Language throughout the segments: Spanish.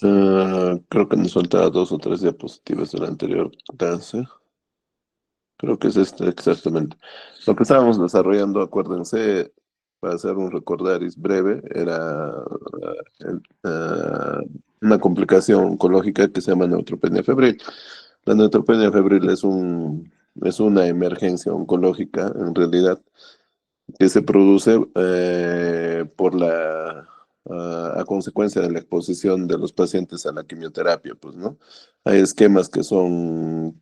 Creo que nos faltaba dos o tres diapositivas de la anterior clase. Creo que es este exactamente. Lo que estábamos desarrollando, acuérdense, para hacer un recordaris breve, era una complicación oncológica que se llama neutropenia febril. La neutropenia febril es una emergencia oncológica, en realidad, que se produce por a consecuencia de la exposición de los pacientes a la quimioterapia, pues, ¿no? Hay esquemas que son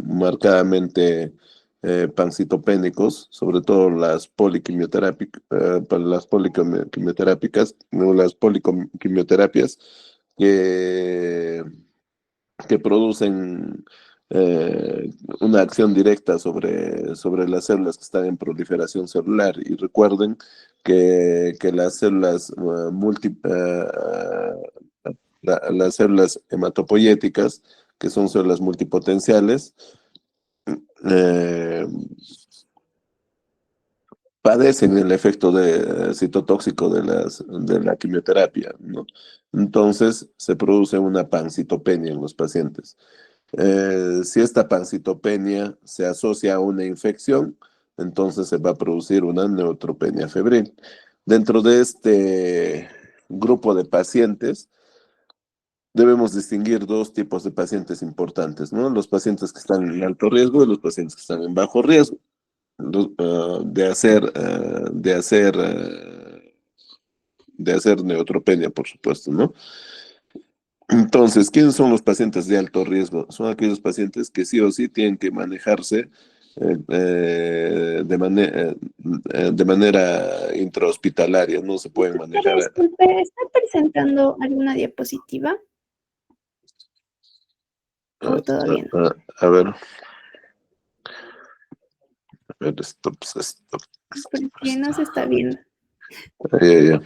marcadamente pancitopénicos, sobre todo las poliquimioterápicas, no, las poliquimioterapias que que producen una acción directa sobre las células que están en proliferación celular. Y recuerden que las células las células hematopoyéticas, que son células multipotenciales, eh, padecen el efecto citotóxico de la quimioterapia, ¿no? Entonces se produce una pancitopenia en los pacientes. Si esta pancitopenia se asocia a una infección, entonces se va a producir una neutropenia febril. Dentro de este grupo de pacientes, debemos distinguir dos tipos de pacientes importantes, ¿no? Los pacientes que están en alto riesgo y los pacientes que están en bajo riesgo de hacer neutropenia, por supuesto, ¿no? Entonces, ¿quiénes son los pacientes de alto riesgo? Son aquellos pacientes que sí o sí tienen que manejarse de manera intrahospitalaria, no se pueden Pero manejar. disculpe, ¿está presentando alguna diapositiva o todavía no? A ver, stop, stop, Porque stop. no se está viendo. Ahí, ahí, ahí.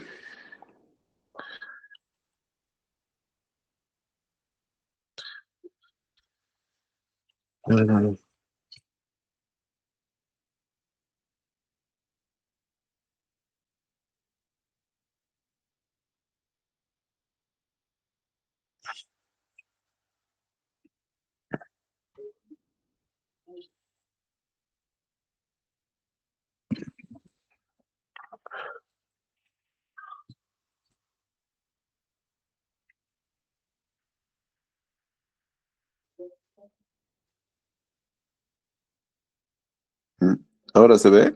Bueno, ¿ahora se ve?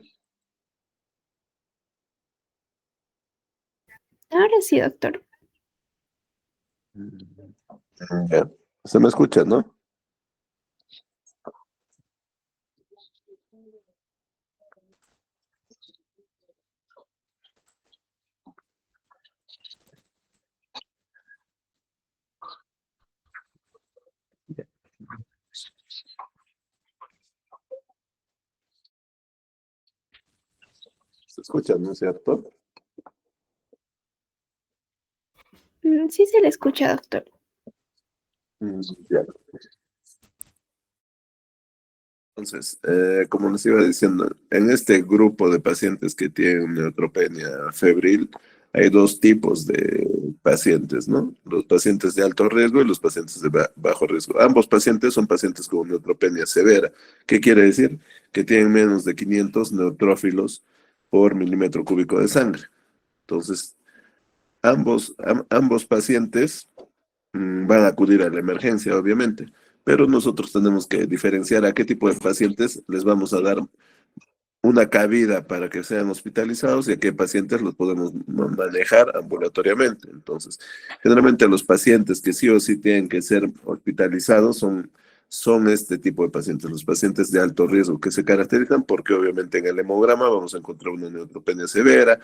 Ahora sí, doctor. Ya. Se me escucha, ¿no? Se escucha, ¿no es cierto? Sí se le escucha, doctor. Ya. Entonces, como les iba diciendo, en este grupo de pacientes que tienen neutropenia febril, hay dos tipos de pacientes, ¿no? Los pacientes de alto riesgo y los pacientes de bajo riesgo. Ambos pacientes son pacientes con neutropenia severa. ¿Qué quiere decir? Que tienen menos de 500 neutrófilos por milímetro cúbico de sangre. Entonces, ambos pacientes van a acudir a la emergencia, obviamente, pero nosotros tenemos que diferenciar a qué tipo de pacientes les vamos a dar una cabida para que sean hospitalizados y a qué pacientes los podemos manejar ambulatoriamente. Entonces, generalmente los pacientes que sí o sí tienen que ser hospitalizados son este tipo de pacientes, los pacientes de alto riesgo, que se caracterizan porque obviamente en el hemograma vamos a encontrar una neutropenia severa.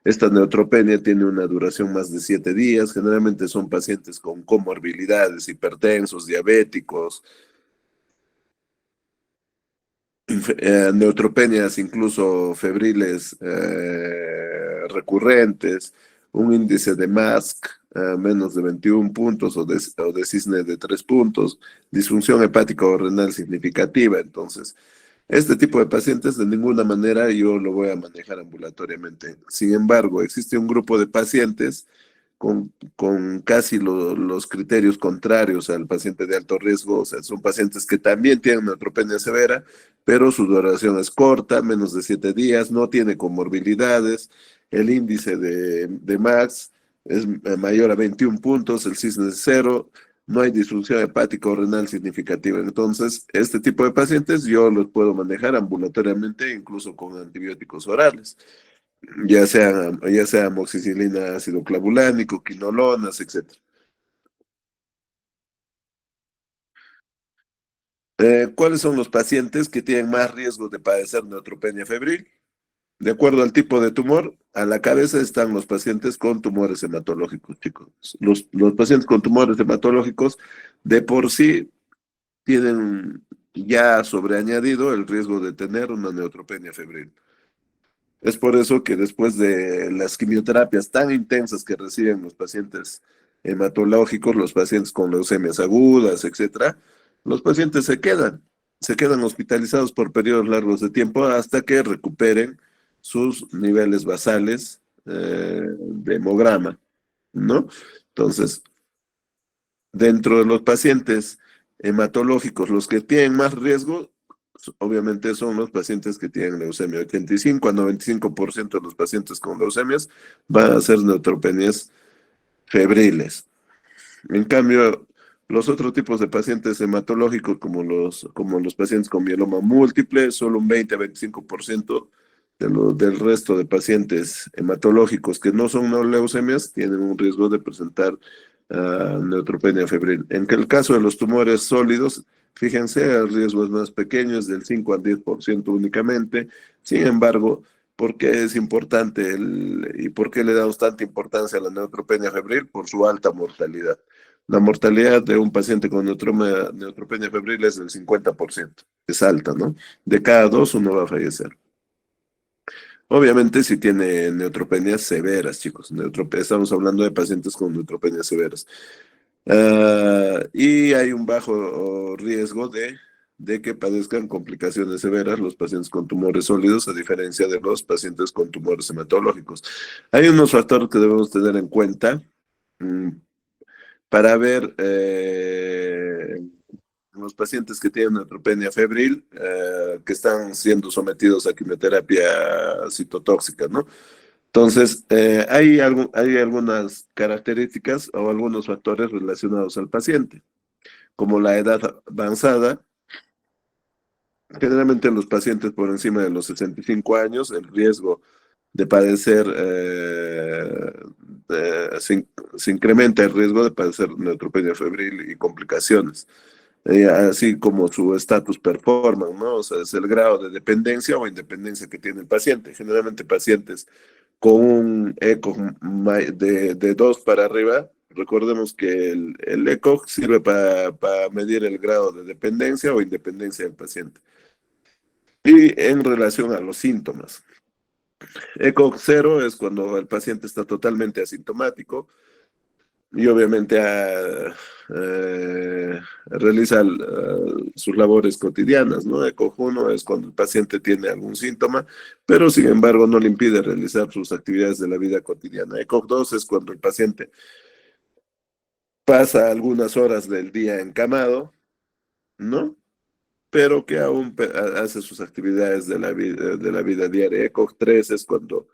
Esta neutropenia tiene una duración más de 7 días. Generalmente son pacientes con comorbilidades, hipertensos, diabéticos, neutropenias incluso febriles recurrentes, un índice de MASC menos de 21 puntos o de cisne de 3 puntos, disfunción hepática o renal significativa. Entonces, este tipo de pacientes de ninguna manera yo lo voy a manejar ambulatoriamente. Sin embargo, existe un grupo de pacientes con casi los criterios contrarios al paciente de alto riesgo. O sea, son pacientes que también tienen neutropenia severa, pero su duración es corta, menos de 7 días, no tiene comorbilidades, el índice de MAX es mayor a 21 puntos, el cisne es cero, no hay disfunción hepática o renal significativa. Entonces, este tipo de pacientes yo los puedo manejar ambulatoriamente, incluso con antibióticos orales, ya sea amoxicilina, ácido clavulánico, quinolonas, etcétera. ¿Cuáles son los pacientes que tienen más riesgo de padecer neutropenia febril? De acuerdo al tipo de tumor, a la cabeza están los pacientes con tumores hematológicos, chicos. Los pacientes con tumores hematológicos de por sí tienen ya sobreañadido el riesgo de tener una neutropenia febril. Es por eso que después de las quimioterapias tan intensas que reciben los pacientes hematológicos, los pacientes con leucemias agudas, etcétera, los pacientes se quedan hospitalizados por periodos largos de tiempo hasta que recuperen sus niveles basales de hemograma, ¿no? Entonces, dentro de los pacientes hematológicos, los que tienen más riesgo, obviamente son los pacientes que tienen leucemia. 85 a 95% de los pacientes con leucemias van a ser neutropenias febriles. En cambio, los otros tipos de pacientes hematológicos, como los pacientes con mieloma múltiple, solo un 20 a 25% del resto de pacientes hematológicos que no son no leucemias tienen un riesgo de presentar neutropenia febril. En el caso de los tumores sólidos, fíjense, el riesgo es más pequeño, es del 5 al 10% únicamente. Sin embargo, ¿por qué es importante y por qué le damos tanta importancia a la neutropenia febril? Por su alta mortalidad. La mortalidad de un paciente con neutropenia febril es del 50%. Es alta, ¿no? De cada dos, uno va a fallecer. Obviamente, si tiene neutropenias severas, chicos. Estamos hablando de pacientes con neutropenias severas. Y hay un bajo riesgo de que padezcan complicaciones severas los pacientes con tumores sólidos, a diferencia de los pacientes con tumores hematológicos. Hay unos factores que debemos tener en cuenta mm, para ver los pacientes que tienen neutropenia febril, que están siendo sometidos a quimioterapia citotóxica, ¿no? Entonces, hay algunas características o algunos factores relacionados al paciente, como la edad avanzada. Generalmente en los pacientes por encima de los 65 años, el riesgo de padecer, se incrementa el riesgo de padecer neutropenia febril y complicaciones, así como su estatus performance, ¿no? O sea, es el grado de dependencia o independencia que tiene el paciente. Generalmente pacientes con un ECOG de 2 para arriba. Recordemos que el ECOG sirve para medir el grado de dependencia o independencia del paciente. Y en relación a los síntomas, ECOG 0 es cuando el paciente está totalmente asintomático y obviamente realiza sus labores cotidianas, ¿no? ECOG 1 es cuando el paciente tiene algún síntoma, pero sin embargo no le impide realizar sus actividades de la vida cotidiana. ECOG 2 es cuando el paciente pasa algunas horas del día encamado, ¿no? Pero que aún hace sus actividades de la vida diaria. ECOG 3 es cuando,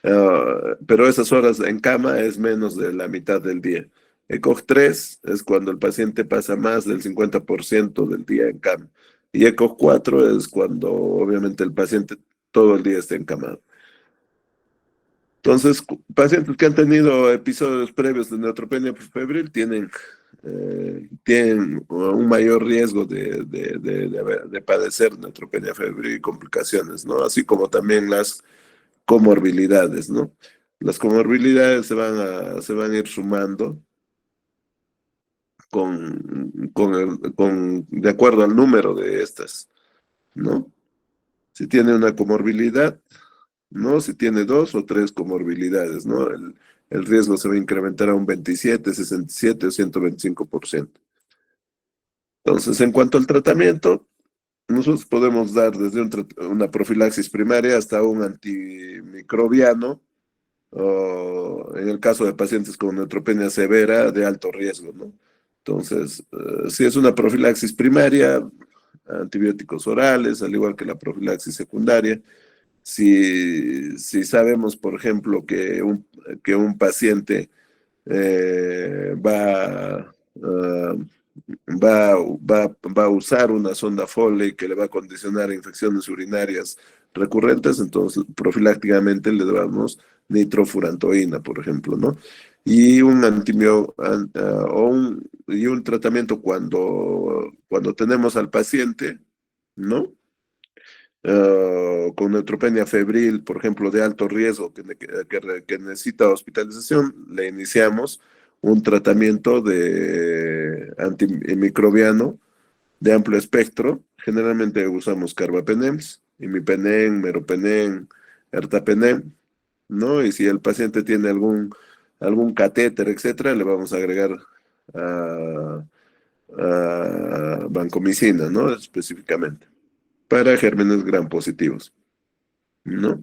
pero esas horas en cama es menos de la mitad del día. ECOG 3 es cuando el paciente pasa más del 50% del día en cama. Y ECOG 4 es cuando obviamente el paciente todo el día está encamado. Entonces, pacientes que han tenido episodios previos de neutropenia febril tienen un mayor riesgo de padecer neutropenia febril y complicaciones, ¿no? Así como también las comorbilidades, ¿no? Las comorbilidades se van a ir sumando de acuerdo al número de estas, ¿no? Si tiene una comorbilidad, ¿no? Si tiene dos o tres comorbilidades, ¿no? El riesgo se va a incrementar a un 27, 67 o 125%. Entonces, en cuanto al tratamiento, nosotros podemos dar desde una profilaxis primaria hasta un antimicrobiano, o en el caso de pacientes con neutropenia severa de alto riesgo, ¿no? Entonces, si es una profilaxis primaria, antibióticos orales, al igual que la profilaxis secundaria. Si sabemos, por ejemplo, que un paciente va a usar una sonda Foley que le va a condicionar infecciones urinarias recurrentes, entonces profilácticamente le damos nitrofurantoína, por ejemplo, ¿no? Y un y un tratamiento cuando tenemos al paciente, ¿no? Con neutropenia febril, por ejemplo, de alto riesgo que necesita hospitalización, le iniciamos un tratamiento de antimicrobiano de amplio espectro. Generalmente usamos carbapenems, imipenem, meropenem, ertapenem, ¿no? Y si el paciente tiene algún catéter, etcétera, le vamos a agregar a, vancomicina, ¿no? Específicamente para gérmenes gram positivos, ¿no?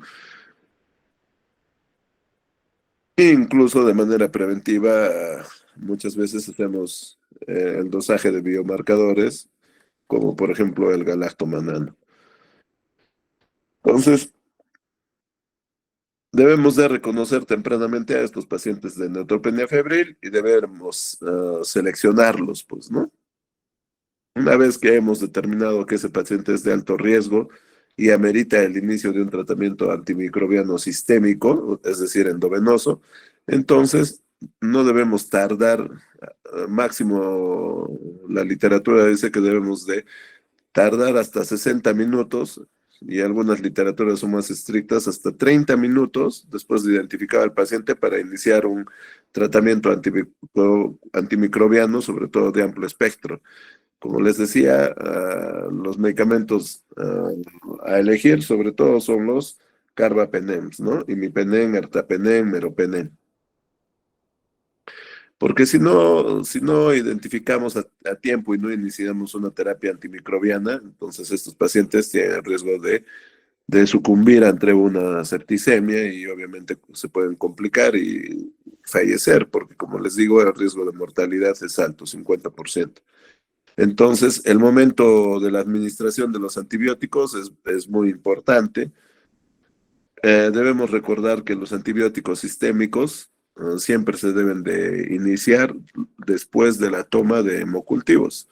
E incluso de manera preventiva, muchas veces hacemos el dosaje de biomarcadores, como por ejemplo el galactomanano. Entonces, debemos de reconocer tempranamente a estos pacientes de neutropenia febril y debemos seleccionarlos, pues, ¿no? Una vez que hemos determinado que ese paciente es de alto riesgo y amerita el inicio de un tratamiento antimicrobiano sistémico, es decir, endovenoso, entonces no debemos tardar, máximo la literatura dice que debemos de tardar hasta 60 minutos y algunas literaturas son más estrictas, hasta 30 minutos después de identificar al paciente para iniciar un tratamiento antimicrobiano, sobre todo de amplio espectro. Como les decía, los medicamentos a elegir sobre todo son los carbapenems, ¿no? Imipenem, ertapenem, meropenem. Porque si no identificamos a tiempo y no iniciamos una terapia antimicrobiana, entonces estos pacientes tienen riesgo de sucumbir ante una septicemia y obviamente se pueden complicar y fallecer, porque como les digo, el riesgo de mortalidad es alto, 50%. Entonces, el momento de la administración de los antibióticos es muy importante. Debemos recordar que los antibióticos sistémicos siempre se deben de iniciar después de la toma de hemocultivos.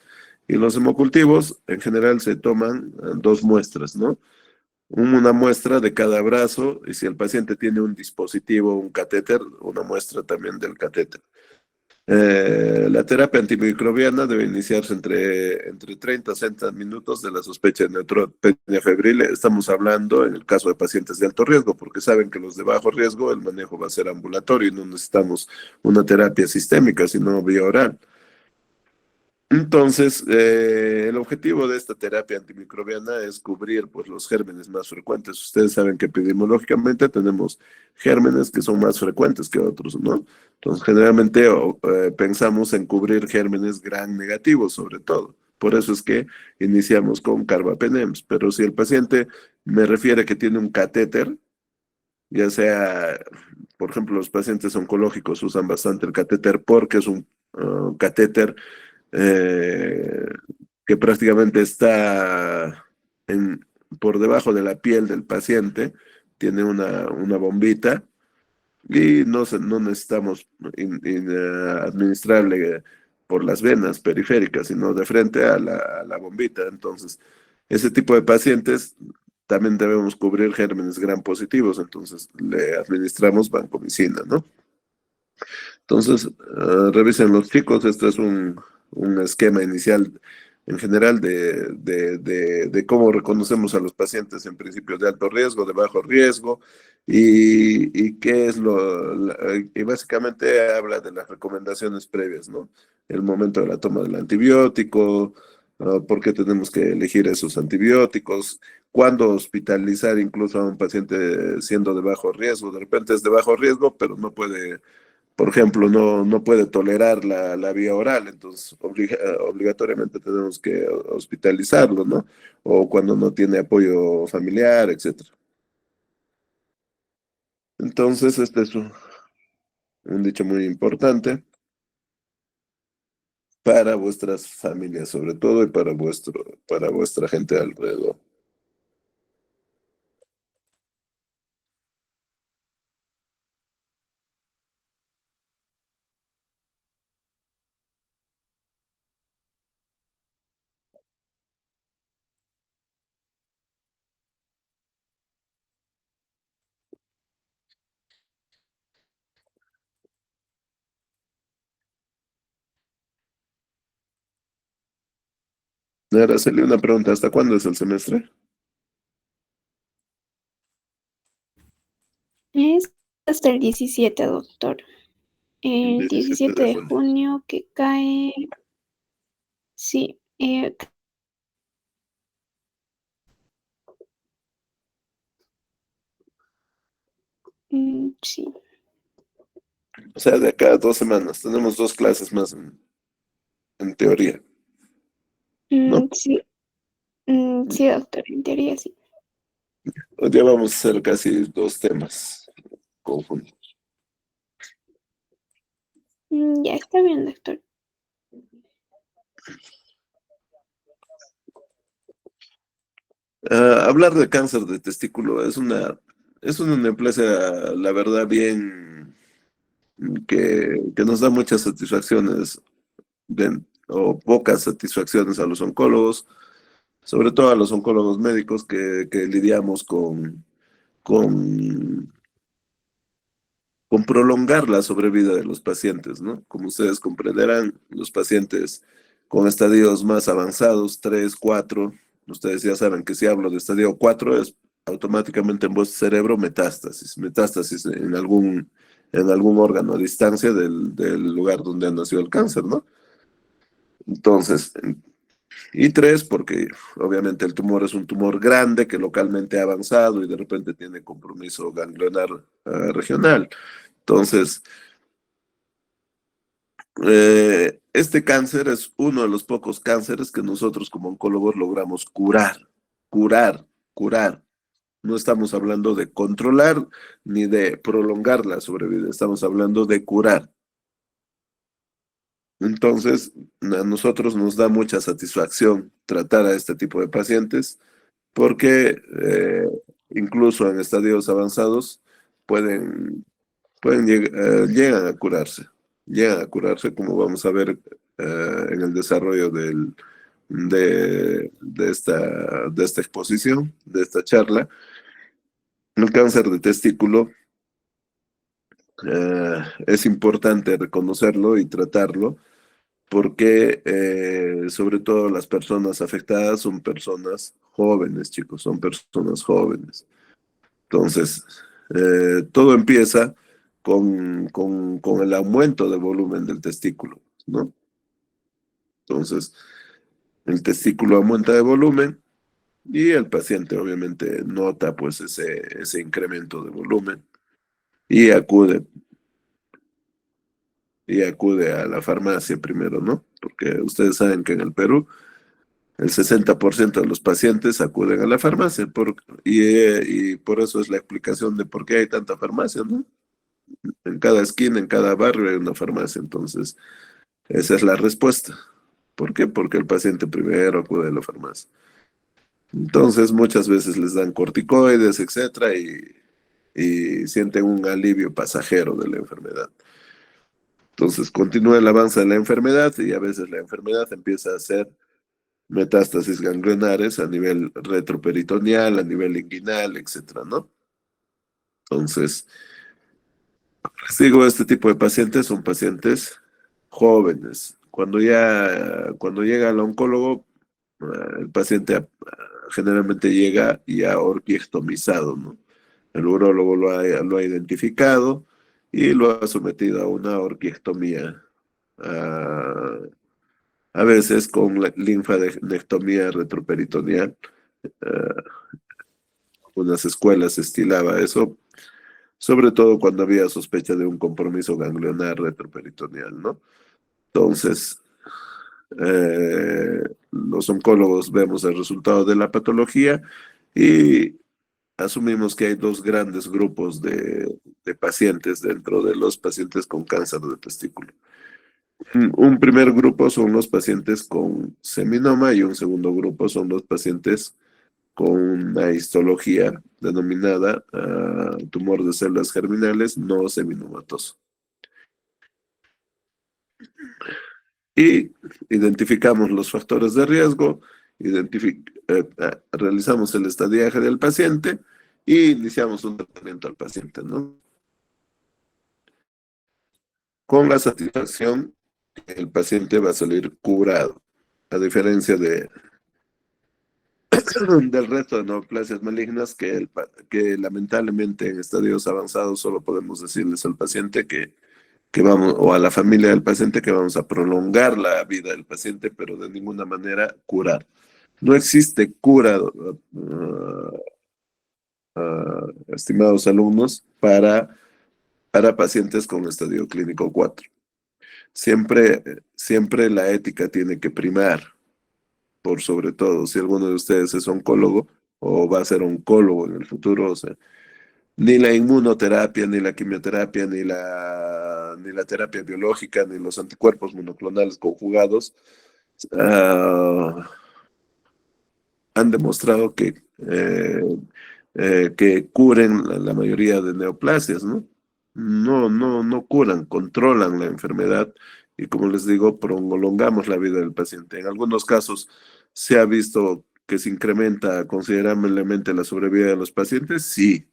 Y los hemocultivos en general se toman dos muestras, ¿no? Una muestra de cada brazo y si el paciente tiene un dispositivo, un catéter, una muestra también del catéter. La terapia antimicrobiana debe iniciarse entre 30 a 60 minutos de la sospecha de neutropenia febril. Estamos hablando en el caso de pacientes de alto riesgo, porque saben que los de bajo riesgo el manejo va a ser ambulatorio y no necesitamos una terapia sistémica, sino vía oral. Entonces, el objetivo de esta terapia antimicrobiana es cubrir pues, los gérmenes más frecuentes. Ustedes saben que epidemiológicamente tenemos gérmenes que son más frecuentes que otros, ¿no? Entonces, generalmente pensamos en cubrir gérmenes gram negativos, sobre todo. Por eso es que iniciamos con carbapenems. Pero si el paciente me refiere que tiene un catéter, ya sea, por ejemplo, los pacientes oncológicos usan bastante el catéter porque es un catéter eh, que prácticamente está por debajo de la piel del paciente, tiene una bombita y no necesitamos administrarle por las venas periféricas, sino de frente a la bombita. Entonces, ese tipo de pacientes también debemos cubrir gérmenes gram positivos, entonces le administramos vancomicina, ¿no? Entonces, revisen los chicos, este es un esquema inicial en general de cómo reconocemos a los pacientes en principio de alto riesgo, de bajo riesgo, y qué es y básicamente habla de las recomendaciones previas, ¿no? El momento de la toma del antibiótico, por qué tenemos que elegir esos antibióticos, cuándo hospitalizar incluso a un paciente siendo de bajo riesgo, de repente es de bajo riesgo, pero no puede por ejemplo, no puede tolerar la vía oral, entonces obligatoriamente tenemos que hospitalizarlo, ¿no? O cuando no tiene apoyo familiar, etcétera. Entonces, este es un dicho muy importante para vuestras familias, sobre todo, y para vuestra gente alrededor. Araceli, una pregunta, ¿hasta cuándo es el semestre? Es hasta el 17, doctor. El El 17 17 de de junio. junio que cae, sí, sí. O sea, de acá a 2 semanas. Tenemos 2 clases más en teoría, ¿no? Sí, sí, doctor, en teoría sí. Hoy día vamos a hacer casi 2 temas conjuntos. Ya está bien, doctor. Hablar de cáncer de testículo es una empresa, la verdad, bien que nos da muchas satisfacciones o pocas satisfacciones a los oncólogos, sobre todo a los oncólogos médicos que lidiamos con, con prolongar la sobrevida de los pacientes, ¿no? Como ustedes comprenderán, los pacientes con estadios más avanzados, 3, 4, ustedes ya saben que si hablo de estadio 4 es automáticamente en vuestro cerebro metástasis en algún órgano a distancia del lugar donde ha nacido el cáncer, ¿no? Entonces, y 3, porque obviamente el tumor es un tumor grande que localmente ha avanzado y de repente tiene compromiso ganglionar regional. Entonces, este cáncer es uno de los pocos cánceres que nosotros como oncólogos logramos curar, curar. No estamos hablando de controlar ni de prolongar la sobrevida, estamos hablando de curar. Entonces, a nosotros nos da mucha satisfacción tratar a este tipo de pacientes porque incluso en estadios avanzados pueden llegan a curarse, como vamos a ver en el desarrollo de esta exposición, de esta charla. El cáncer de testículo es importante reconocerlo y tratarlo porque sobre todo las personas afectadas son personas jóvenes, chicos, son personas jóvenes. Entonces, todo empieza con el aumento de volumen del testículo, ¿no? Entonces, el testículo aumenta de volumen y el paciente obviamente nota pues ese incremento de volumen y acude a la farmacia primero, ¿no? Porque ustedes saben que en el Perú el 60% de los pacientes acuden a la farmacia y por eso es la explicación de por qué hay tanta farmacia, ¿no? En cada esquina, en cada barrio hay una farmacia, entonces esa es la respuesta. ¿Por qué? Porque el paciente primero acude a la farmacia. Entonces muchas veces les dan corticoides, etcétera, y sienten un alivio pasajero de la enfermedad. Entonces continúa el avance de la enfermedad y a veces la enfermedad empieza a hacer metástasis ganglionares a nivel retroperitoneal, a nivel inguinal, etcétera, ¿no? Entonces, les digo, este tipo de pacientes son pacientes jóvenes. Cuando llega al oncólogo, el paciente generalmente llega ya orquiectomizado, ¿no? El urólogo lo ha identificado y lo ha sometido a una orquiectomía, ah, a veces con la linfadenectomía retroperitoneal. ah, Unas escuelas estilaba eso, sobre todo cuando había sospecha de un compromiso ganglionar retroperitoneal, ¿no? Entonces, los oncólogos vemos el resultado de la patología y asumimos que hay dos grandes grupos de pacientes dentro de los pacientes con cáncer de testículo. Un primer grupo son los pacientes con seminoma y un segundo grupo son los pacientes con una histología denominada tumor de células germinales no seminomatoso. Y identificamos los factores de riesgo, realizamos el estadiaje del paciente y iniciamos un tratamiento al paciente, ¿no? Con la satisfacción que el paciente va a salir curado, a diferencia del resto de neoplasias malignas que lamentablemente en estadios avanzados solo podemos decirles al paciente que vamos, o a la familia del paciente que vamos a prolongar la vida del paciente, pero de ninguna manera curar. No existe cura, estimados alumnos, para pacientes con estadio clínico 4. Siempre la ética tiene que primar, por sobre todo, si alguno de ustedes es oncólogo o va a ser oncólogo en el futuro, o sea, ni la inmunoterapia, ni la quimioterapia, ni la terapia biológica, ni los anticuerpos monoclonales conjugados han demostrado que curen la mayoría de neoplasias, ¿no? No curan, controlan la enfermedad y como les digo, prolongamos la vida del paciente. En algunos casos se ha visto que se incrementa considerablemente la sobrevida de los pacientes, sí,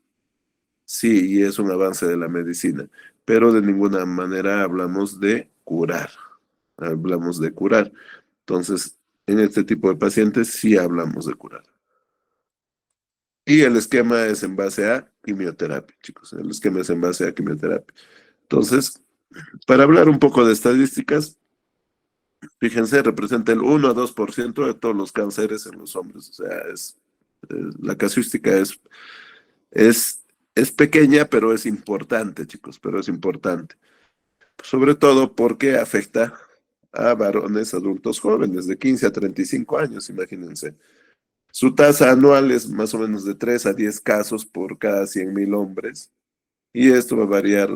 sí, y es un avance de la medicina, pero de ninguna manera hablamos de curar. Entonces, en este tipo de pacientes sí hablamos de curar. Y el esquema es en base a quimioterapia, chicos. El esquema es en base a quimioterapia. Entonces, para hablar un poco de estadísticas, fíjense, representa el 1 a 2% de todos los cánceres en los hombres. O sea, la casuística es, es pequeña, pero es importante, chicos, pero es importante. Sobre todo porque afecta a varones adultos jóvenes de 15 a 35 años, imagínense. Su tasa anual es más o menos de 3 a 10 casos por cada 100.000 hombres y esto va a variar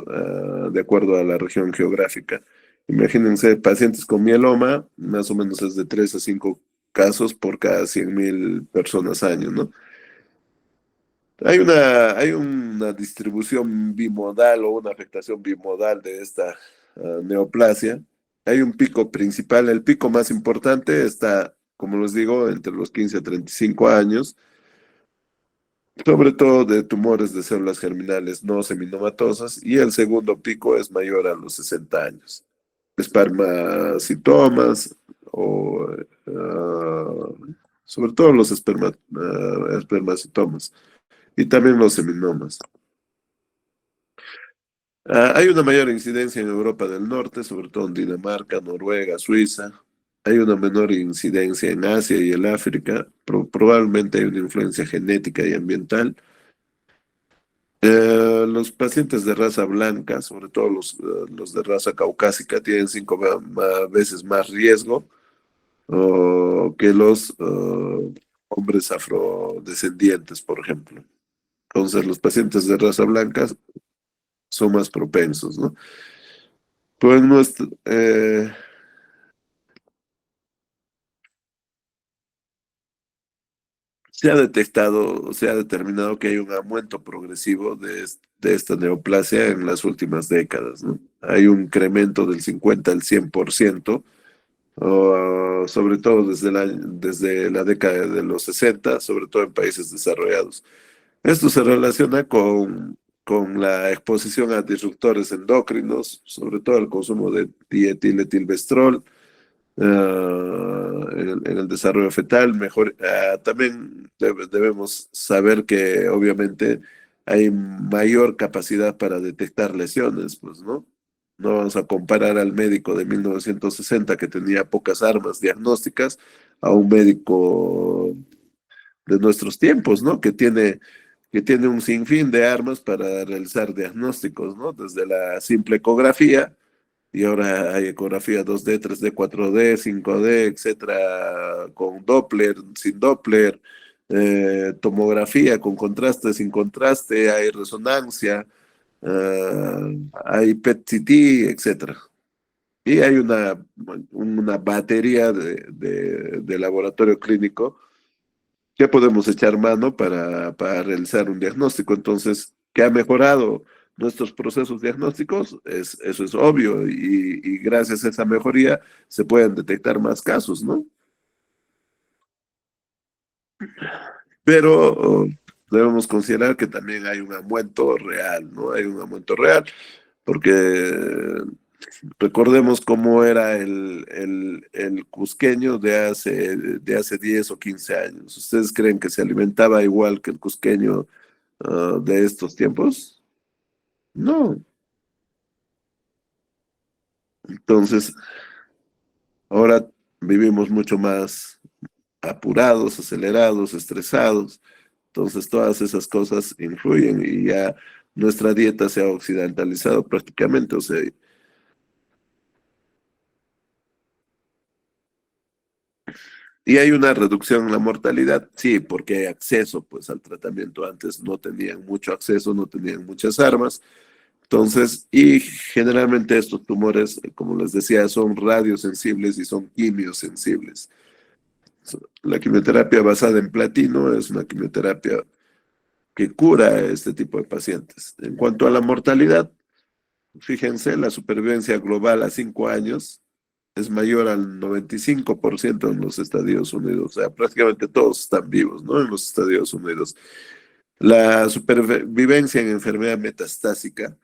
de acuerdo a la región geográfica. Imagínense, pacientes con mieloma, más o menos es de 3 a 5 casos por cada 100.000 personas año, ¿no? Hay una distribución bimodal o una afectación bimodal de esta neoplasia. Hay un pico principal, el pico más importante está, como les digo, entre los 15 a 35 años, sobre todo de tumores de células germinales no seminomatosas, y el segundo pico es mayor a los 60 años. Espermacitomas o sobre todo los espermacitomas y también los seminomas. Hay una mayor incidencia en Europa del Norte, sobre todo en Dinamarca, Noruega, Suiza. Hay una menor incidencia en Asia y en África. Probablemente hay una influencia genética y ambiental. Los pacientes de raza blanca, sobre todo los de raza caucásica, tienen 5 veces más riesgo que los hombres afrodescendientes, por ejemplo. Entonces, los pacientes de raza blanca son más propensos, ¿no? Pues se ha determinado que hay un aumento progresivo de esta neoplasia en las últimas décadas, ¿no? Hay un incremento del 50 al 100%, sobre todo desde la década de los 60, sobre todo en países desarrollados. Esto se relaciona con la exposición a disruptores endocrinos, sobre todo el consumo de dietiletilvestrol, en el desarrollo fetal. También debemos saber que obviamente hay mayor capacidad para detectar lesiones, pues, ¿no? No vamos a comparar al médico de 1960 que tenía pocas armas diagnósticas a un médico de nuestros tiempos, ¿no? Que tiene un sinfín de armas para realizar diagnósticos, ¿no? Desde la simple ecografía, y ahora hay ecografía 2D, 3D, 4D, 5D, etcétera, con Doppler, sin Doppler. tomografía con contraste, sin contraste, hay resonancia, hay PET-CT, etcétera. Y hay una batería de laboratorio clínico que podemos echar mano para realizar un diagnóstico. Entonces, ¿qué ha mejorado nuestros procesos diagnósticos? Eso es obvio y gracias a esa mejoría se pueden detectar más casos, ¿no? Pero debemos considerar que también hay un aumento real, ¿no? Hay un aumento real, porque recordemos cómo era el cusqueño de hace 10 o 15 años. ¿Ustedes creen que se alimentaba igual que el cusqueño de estos tiempos? No. Entonces, ahora vivimos mucho más apurados, acelerados, estresados. Entonces, todas esas cosas influyen y ya nuestra dieta se ha occidentalizado prácticamente. O sea, y hay una reducción en la mortalidad, sí, porque hay acceso pues al tratamiento. Antes no tenían mucho acceso, no tenían muchas armas. Entonces, y generalmente estos tumores, como les decía, son radiosensibles y son quimiosensibles. La quimioterapia basada en platino es una quimioterapia que cura a este tipo de pacientes. En cuanto a la mortalidad, fíjense, la supervivencia global a 5 años es mayor al 95% en los Estados Unidos. O sea, prácticamente todos están vivos, ¿no? En los Estados Unidos. La supervivencia en enfermedad metastásica.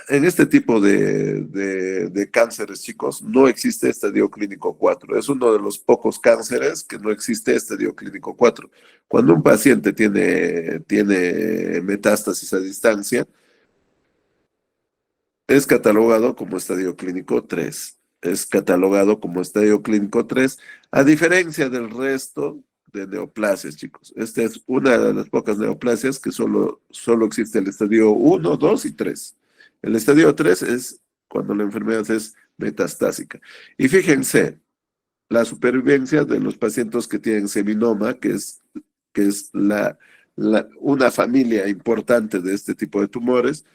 En este tipo de cánceres, chicos, no existe estadio clínico 4. Es uno de los pocos cánceres que no existe estadio clínico 4. Cuando un paciente tiene metástasis a distancia, es catalogado como estadio clínico 3. Es catalogado como estadio clínico 3, a diferencia del resto de neoplasias, chicos. Esta es una de las pocas neoplasias que solo existe el estadio 1, 2 y 3. El estadio 3 es cuando la enfermedad es metastásica. Y fíjense, la supervivencia de los pacientes que tienen seminoma, que es una familia importante de este tipo de tumores,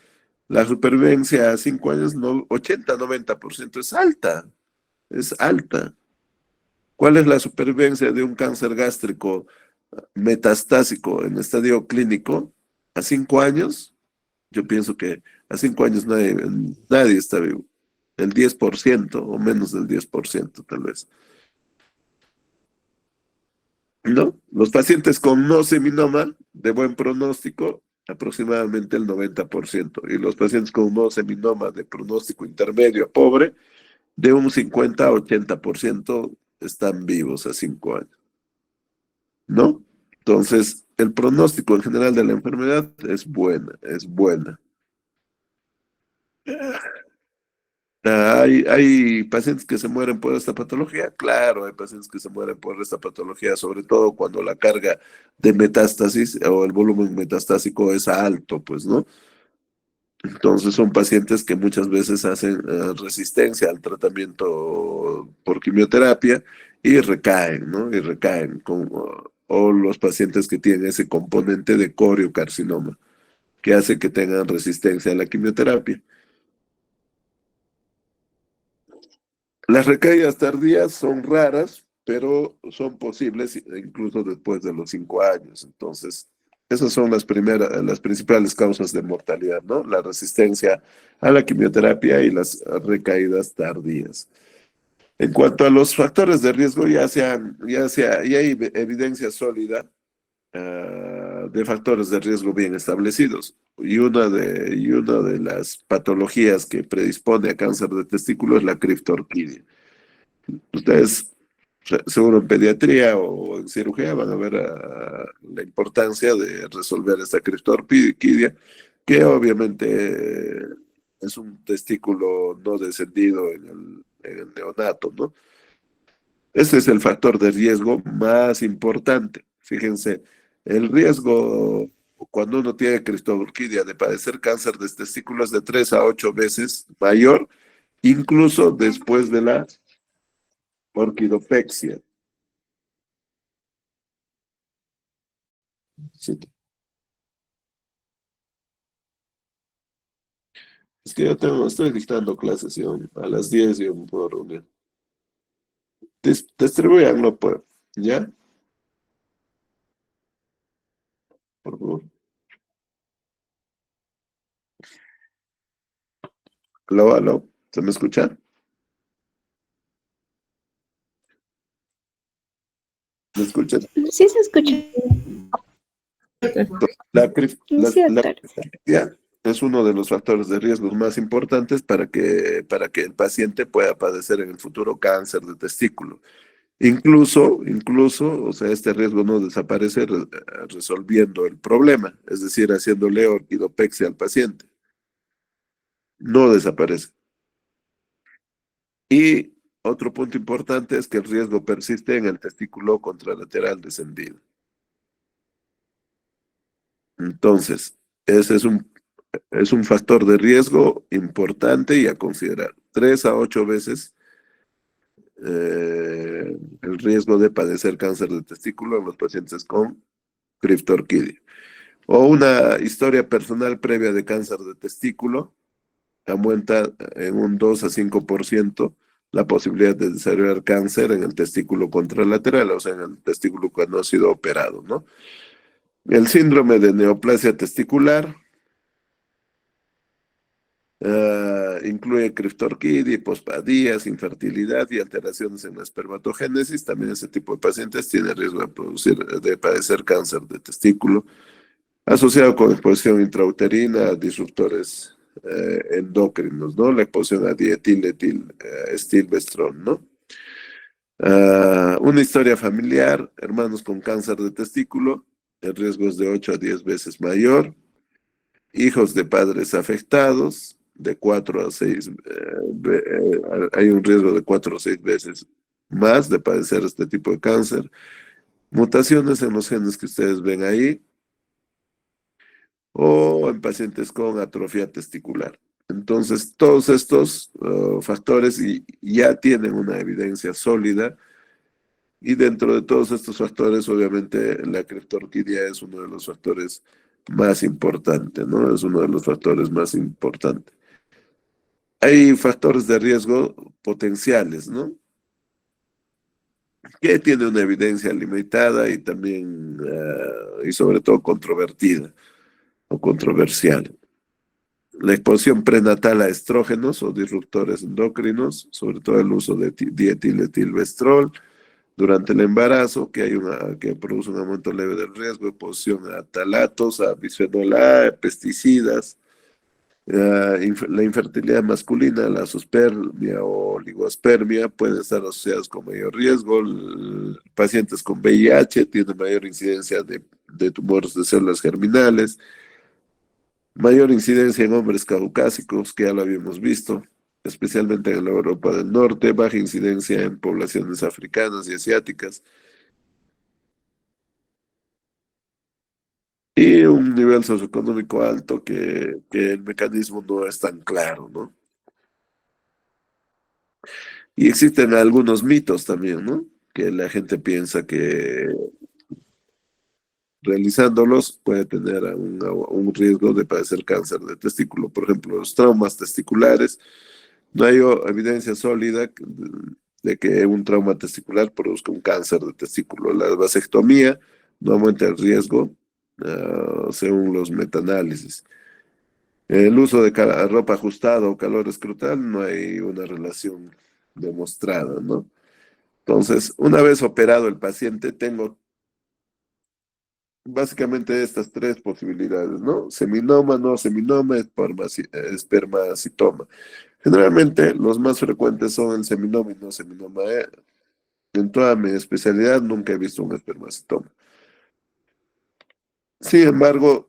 la supervivencia a 5 años, no, 80-90% es alta, es alta. ¿Cuál es la supervivencia de un cáncer gástrico metastásico en estadio clínico a 5 años? Yo pienso que a 5 años nadie está vivo. El 10% o menos del 10% tal vez. ¿No? Los pacientes con no seminoma de buen pronóstico, aproximadamente el 90%. Y los pacientes con no seminoma de pronóstico intermedio a pobre, de un 50 a 80% están vivos a 5 años, ¿no? Entonces, el pronóstico en general de la enfermedad es buena, es buena. ¿Hay pacientes que se mueren por esta patología? Claro, hay pacientes que se mueren por esta patología, sobre todo cuando la carga de metástasis o el volumen metastásico es alto, pues, ¿no? Entonces son pacientes que muchas veces hacen resistencia al tratamiento por quimioterapia y recaen, ¿no? Y recaen, o los pacientes que tienen ese componente de coriocarcinoma, que hace que tengan resistencia a la quimioterapia. Las recaídas tardías son raras, pero son posibles incluso después de los 5 años. Entonces, esas son las principales causas de mortalidad, ¿no? La resistencia a la quimioterapia y las recaídas tardías. En cuanto a los factores de riesgo, ya hay evidencia sólida de factores de riesgo bien establecidos. Y una de las patologías que predispone a cáncer de testículo es la criptorquidia. Ustedes, seguro en pediatría o en cirugía, van a ver la importancia de resolver esta criptorquidia, que obviamente es un testículo no descendido en el neonato, ¿no? Ese es el factor de riesgo más importante. Fíjense, el riesgo cuando uno tiene criptorquidia de padecer cáncer de testículo es de 3 a 8 veces mayor, incluso después de la orquidopexia. Sí. Es que estoy dictando clases yo, a las 10 yo me puedo reunir. Distribuyanlo, pues. ¿Ya? Por favor. Aló, aló. ¿Se me escucha? ¿Me escuchas? Sí se escucha. Sí, La doctor. criptorquidia es uno de los factores de riesgo más importantes para que el paciente pueda padecer en el futuro cáncer de testículo. Incluso, o sea, este riesgo no desaparece resolviendo el problema, es decir, haciéndole orquidopexia al paciente. No desaparece. Y otro punto importante es que el riesgo persiste en el testículo contralateral descendido. Entonces, ese es un factor de riesgo importante y a considerar. 3 a 8 veces el riesgo de padecer cáncer de testículo en los pacientes con criptorquidia. O una historia personal previa de cáncer de testículo aumenta en un 2 a 5% la posibilidad de desarrollar cáncer en el testículo contralateral, o sea, en el testículo que no ha sido operado, ¿no? El síndrome de neoplasia testicular incluye criptorquidia, hipospadías, infertilidad y alteraciones en la espermatogénesis. También ese tipo de pacientes tiene riesgo de padecer cáncer de testículo asociado con exposición intrauterina a disruptores endocrinos, ¿no? La exposición a estilbestrol, ¿no? Una historia familiar, hermanos con cáncer de testículo, el riesgo es de 8 a 10 veces mayor. Hijos de padres afectados, de 4 a 6, hay un riesgo de 4 o 6 veces más de padecer este tipo de cáncer. Mutaciones en los genes que ustedes ven ahí, o en pacientes con atrofia testicular. Entonces, todos estos factores ya tienen una evidencia sólida y dentro de todos estos factores, obviamente, la criptorquidia es uno de los factores más importantes, ¿no? Es uno de los factores más importantes. Hay factores de riesgo potenciales, ¿no? Que tiene una evidencia limitada y también, y sobre todo controvertida o controversial. La exposición prenatal a estrógenos o disruptores endocrinos, sobre todo el uso de dietiletilvestrol durante el embarazo, que produce un aumento leve del riesgo, exposición a talatos, a bisfenol A, pesticidas, la infertilidad masculina, la zoospermia o oligospermia pueden estar asociados con mayor riesgo. Pacientes con VIH tienen mayor incidencia de tumores de células germinales, mayor incidencia en hombres caucásicos, que ya lo habíamos visto, especialmente en la Europa del Norte, baja incidencia en poblaciones africanas y asiáticas, y un nivel socioeconómico alto que el mecanismo no es tan claro, ¿no? Y existen algunos mitos también, ¿no? Que la gente piensa que realizándolos puede tener un riesgo de padecer cáncer de testículo. Por ejemplo, los traumas testiculares. No hay evidencia sólida de que un trauma testicular produzca un cáncer de testículo. La vasectomía no aumenta el riesgo, según los metaanálisis. El uso de ropa ajustada o calor escrotal no hay una relación demostrada, ¿no? Entonces, una vez operado el paciente, tengo básicamente estas tres posibilidades, ¿no? Seminoma, no seminoma, espermacitoma. Generalmente los más frecuentes son el seminoma y no seminoma. En toda mi especialidad nunca he visto un espermacitoma. Sin embargo,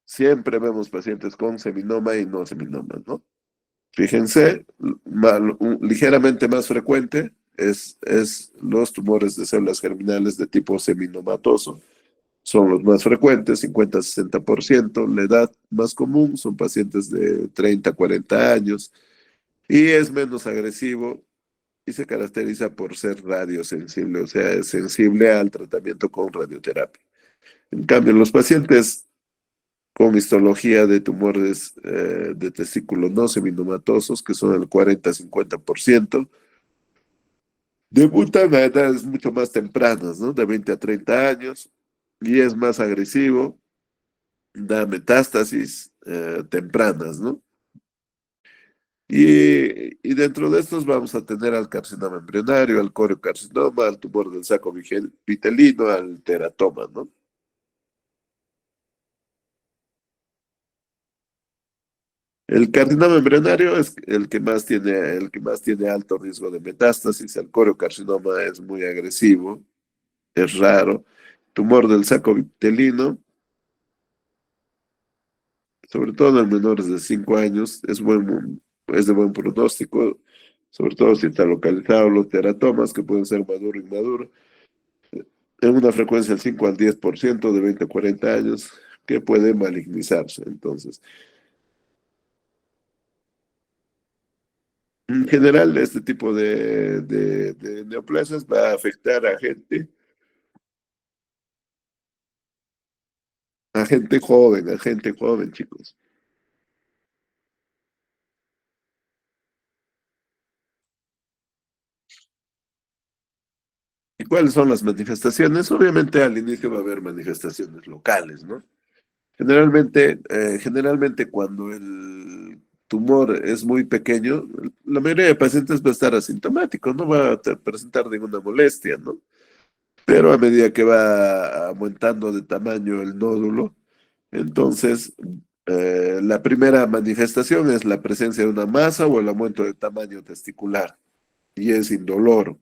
siempre vemos pacientes con seminoma y no seminoma, ¿no? Fíjense, ligeramente más frecuente es los tumores de células germinales de tipo seminomatoso. Son los más frecuentes, 50-60%. La edad más común son pacientes de 30 a 40 años y es menos agresivo y se caracteriza por ser radiosensible, o sea, es sensible al tratamiento con radioterapia. En cambio, los pacientes con histología de tumores de testículo no seminomatosos, que son el 40-50%, debutan a edades mucho más tempranas, ¿no? De 20 a 30 años, y es más agresivo, da metástasis tempranas, ¿no? Y dentro de estos vamos a tener al carcinoma embrionario, al coriocarcinoma, al tumor del saco vitelino, al teratoma, ¿no? El carcinoma embrionario es el que más tiene alto riesgo de metástasis. El coriocarcinoma es muy agresivo, es raro. Tumor del saco vitelino, sobre todo en menores de 5 años, es de buen pronóstico, sobre todo si está localizado los teratomas, que pueden ser maduro e inmaduro, en una frecuencia del 5 al 10% de 20 a 40 años, que puede malignizarse. Entonces, en general, este tipo de neoplasias va a afectar a gente joven, chicos. ¿Y cuáles son las manifestaciones? Obviamente al inicio va a haber manifestaciones locales, ¿no? Generalmente cuando el tumor es muy pequeño, la mayoría de pacientes va a estar asintomático, no va a presentar ninguna molestia, ¿no? Pero a medida que va aumentando de tamaño el nódulo, entonces la primera manifestación es la presencia de una masa o el aumento de tamaño testicular y es indoloro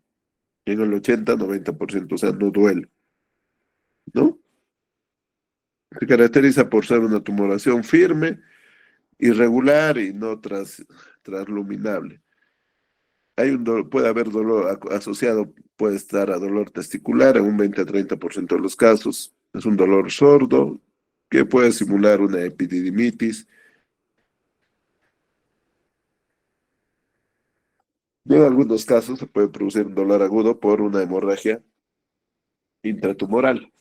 en el 80-90%, o sea, no duele, ¿no? Se caracteriza por ser una tumoración firme, irregular y no trasluminable. Puede haber dolor asociado, puede estar a dolor testicular en un 20 a 30% de los casos. Es un dolor sordo que puede simular una epididimitis. Y en algunos casos se puede producir un dolor agudo por una hemorragia intratumoral.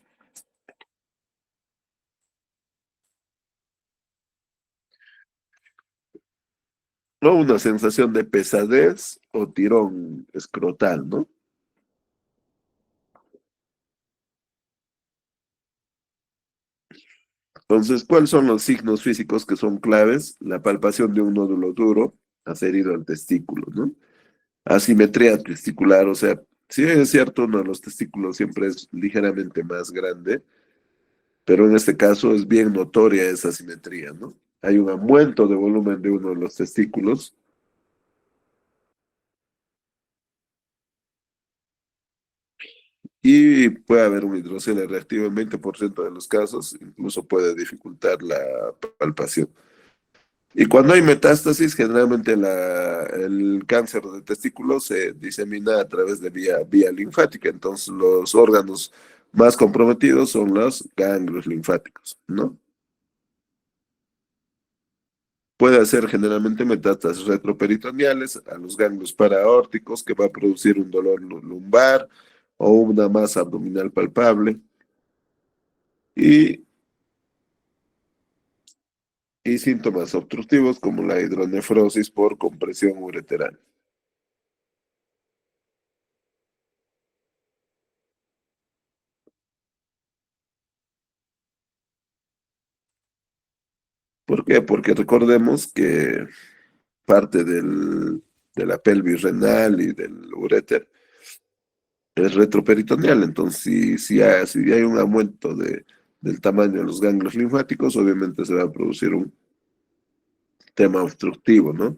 ¿No? Una sensación de pesadez o tirón escrotal, ¿no? Entonces, ¿cuáles son los signos físicos que son claves? La palpación de un nódulo duro adherido al testículo, ¿no? Asimetría testicular, o sea, sí es cierto, uno de los testículos siempre es ligeramente más grande, pero en este caso es bien notoria esa asimetría, ¿no? Hay un aumento de volumen de uno de los testículos y puede haber un hidrocele reactivo en 20% de los casos, incluso puede dificultar la palpación. Y cuando hay metástasis, generalmente el cáncer de testículo se disemina a través de vía linfática. Entonces, los órganos más comprometidos son los ganglios linfáticos, ¿no? Puede hacer generalmente metástasis retroperitoneales a los ganglios paraórticos, que va a producir un dolor lumbar o una masa abdominal palpable. Y, y síntomas obstructivos como la hidronefrosis por compresión ureteral. ¿Por qué? Porque recordemos que parte de la pelvis renal y del uréter es retroperitoneal. Entonces, si hay un aumento del tamaño de los ganglios linfáticos, obviamente se va a producir un tema obstructivo, ¿no?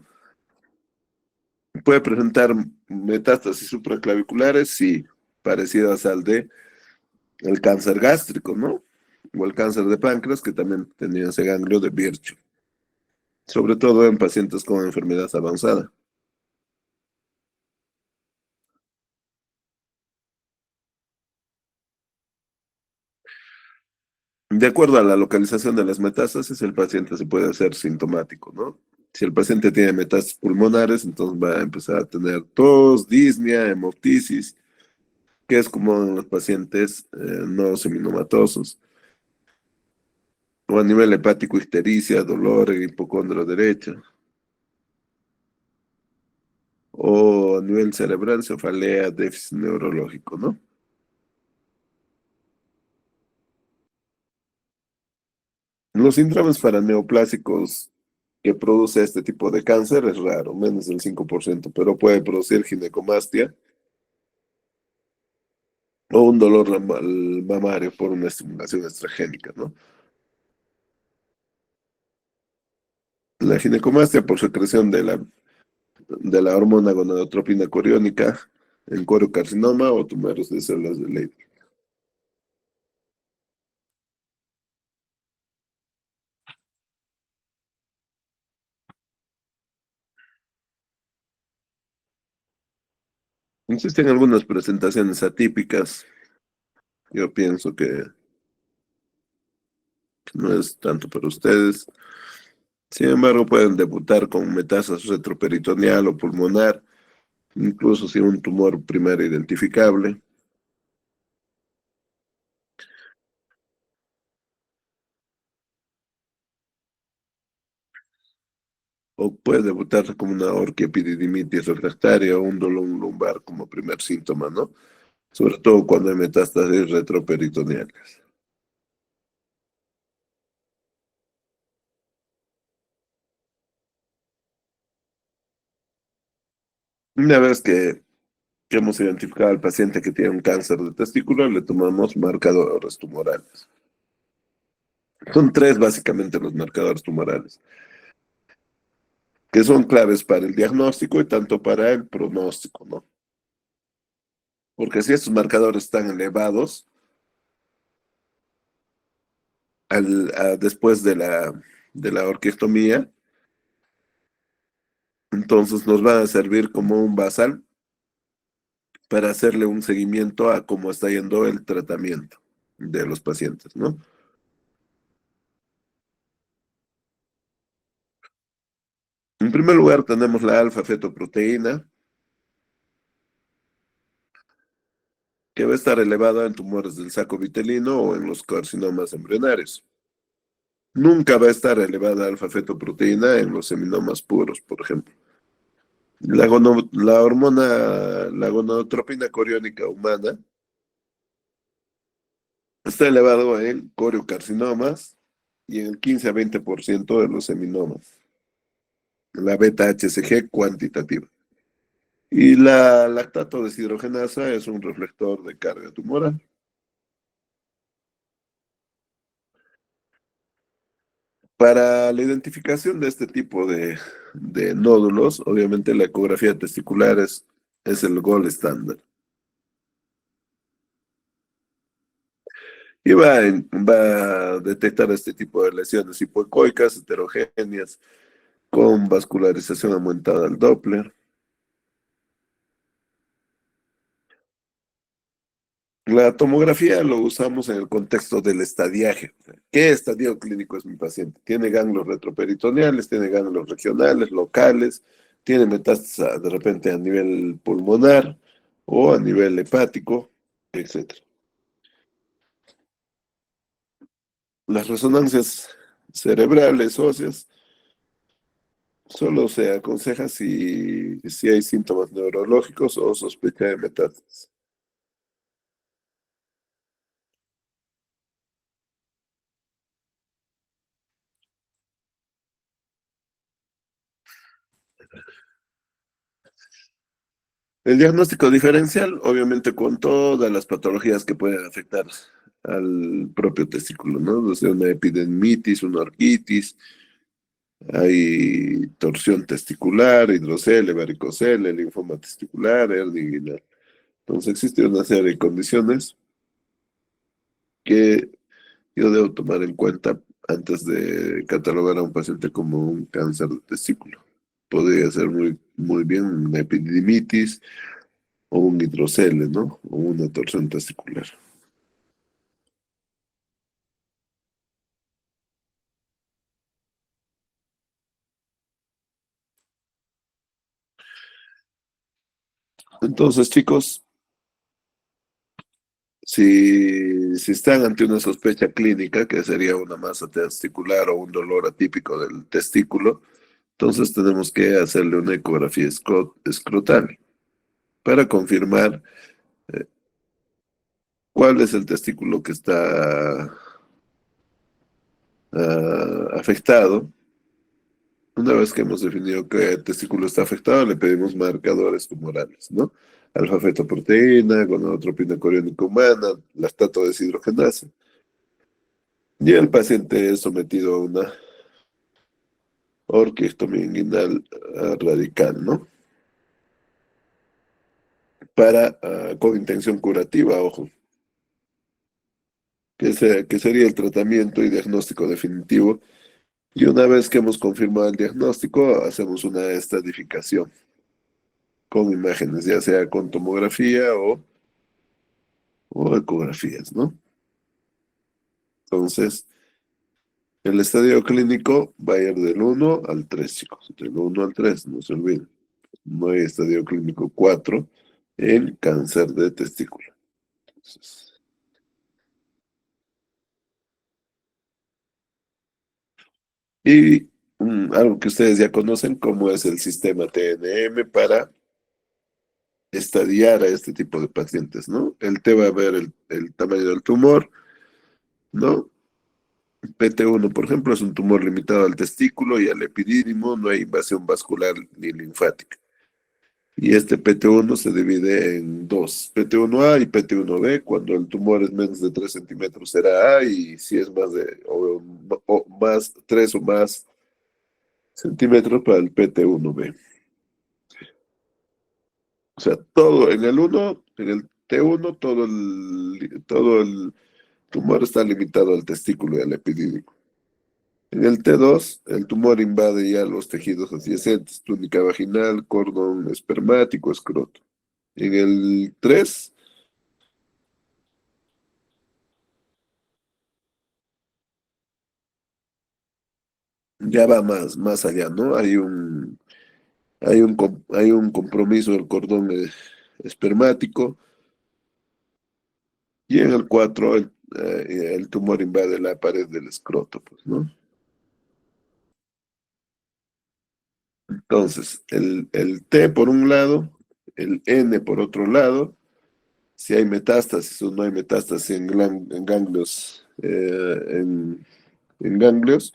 Puede presentar metástasis supraclaviculares, sí, parecidas al de el cáncer gástrico, ¿no? O el cáncer de páncreas, que también tenía ese ganglio de Virchow, sobre todo en pacientes con enfermedad avanzada. De acuerdo a la localización de las metástasis, el paciente se puede hacer sintomático, ¿no? Si el paciente tiene metástasis pulmonares, entonces va a empezar a tener tos, disnea, hemoptisis, que es común en los pacientes no seminomatosos. O a nivel hepático, ictericia, dolor en hipocondrio derecho. O a nivel cerebral, cefalea, déficit neurológico, ¿no? Los síndromes paraneoplásicos que produce este tipo de cáncer es raro, menos del 5%, pero puede producir ginecomastia o un dolor mamario por una estimulación estrogénica, ¿no? La ginecomastia por secreción de la hormona gonadotropina coriónica en coriocarcinoma o tumores de células de Leydig. Existen algunas presentaciones atípicas. Yo pienso que no es tanto para ustedes. Sin embargo, pueden debutar con metástasis retroperitoneal o pulmonar, incluso sin un tumor primario identificable. O puede debutar como una orquiepididimitis refractaria o un dolor lumbar como primer síntoma, ¿no? Sobre todo cuando hay metástasis retroperitoneales. Una vez que hemos identificado al paciente que tiene un cáncer de testículo, le tomamos marcadores tumorales. Son tres básicamente los marcadores tumorales, que son claves para el diagnóstico y tanto para el pronóstico, ¿no? Porque si estos marcadores están elevados, después de la orquiectomía, entonces nos van a servir como un basal para hacerle un seguimiento a cómo está yendo el tratamiento de los pacientes, ¿no? En primer lugar, tenemos la alfa-fetoproteína, que va a estar elevada en tumores del saco vitelino o en los carcinomas embrionarios. Nunca va a estar elevada alfa-fetoproteína en los seminomas puros, por ejemplo. La gonadotropina coriónica humana está elevado en coriocarcinomas y en el 15 a 20% de los seminomas. La beta-HCG cuantitativa. Y la lactato deshidrogenasa es un reflector de carga tumoral. Para la identificación de este tipo de nódulos, obviamente la ecografía testicular es el gold estándar. Y va a detectar este tipo de lesiones hipoecoicas, heterogéneas, con vascularización aumentada al Doppler. La tomografía lo usamos en el contexto del estadiaje. ¿Qué estadio clínico es mi paciente? ¿Tiene ganglios retroperitoneales? ¿Tiene ganglios regionales, locales? ¿Tiene metástasis de repente a nivel pulmonar o a nivel hepático, etcétera? Las resonancias cerebrales, óseas, solo se aconseja si hay síntomas neurológicos o sospecha de metástasis. El diagnóstico diferencial, obviamente con todas las patologías que pueden afectar al propio testículo, ¿no? O sea, una epidermitis, una orquitis, hay torsión testicular, hidrocele, varicocele, linfoma testicular, hernia inguinal. Entonces existe una serie de condiciones que yo debo tomar en cuenta antes de catalogar a un paciente como un cáncer de testículo. Podría ser muy, muy bien una epididymitis o un hidrocele, ¿no? O una torsión testicular. Entonces, chicos, Si están ante una sospecha clínica, que sería una masa testicular o un dolor atípico del testículo, entonces tenemos que hacerle una ecografía escrotal para confirmar cuál es el testículo que está afectado. Una vez que hemos definido que el testículo está afectado, le pedimos marcadores tumorales, ¿no? Alfa-fetoproteína, gonadotropina coriónica humana, lactato deshidrogenasa. Y el paciente es sometido a una orquiectomía inguinal radical, ¿no? Con intención curativa, ojo, que sería el tratamiento y diagnóstico definitivo. Y una vez que hemos confirmado el diagnóstico, hacemos una estadificación con imágenes, ya sea con tomografía o ecografías, ¿no? Entonces, el estadio clínico va a ir del 1 al 3, chicos, del 1 al 3, no se olviden. No hay estadio clínico 4 en cáncer de testículo. Entonces, y algo que ustedes ya conocen, como es el sistema TNM para estadiar a este tipo de pacientes, ¿no? El T va a ver el tamaño del tumor, ¿no? PT1, por ejemplo, es un tumor limitado al testículo y al epidídimo, no hay invasión vascular ni linfática. Y este PT1 se divide en dos, PT1A y PT1B. Cuando el tumor es menos de 3 centímetros será A, y si es más de o más 3 o más centímetros para el PT1B. O sea, todo en el uno, en el T1, todo el tumor está limitado al testículo y al epidídimo. En el T2, el tumor invade ya los tejidos adyacentes, túnica vaginal, cordón espermático, escroto. En el 3, ya va más allá, ¿no? Hay un compromiso del cordón espermático, y en el 4 el tumor invade la pared del escroto, pues, ¿no? Entonces, el T por un lado, el N por otro lado, si hay metástasis o no hay metástasis en ganglios, en ganglios.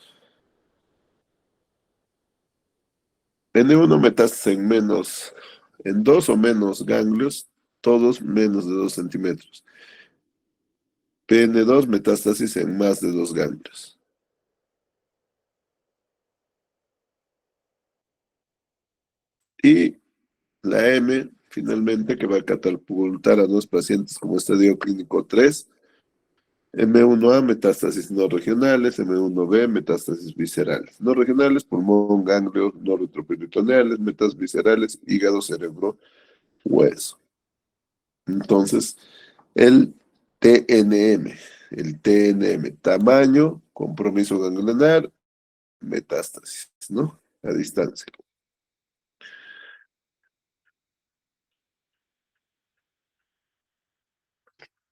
N1 metástasis en dos o menos ganglios, todos menos de 2 centímetros. PN2 metástasis en más de 2 ganglios. Y la M, finalmente, que va a catapultar a dos pacientes como estadio clínico 3. M1A, metástasis no regionales. M1B, metástasis viscerales. No regionales, pulmón, ganglios no retroperitoneales, metas viscerales, hígado, cerebro, hueso. Entonces, el TNM, el TNM, tamaño, compromiso ganglionar, metástasis, ¿no? A distancia.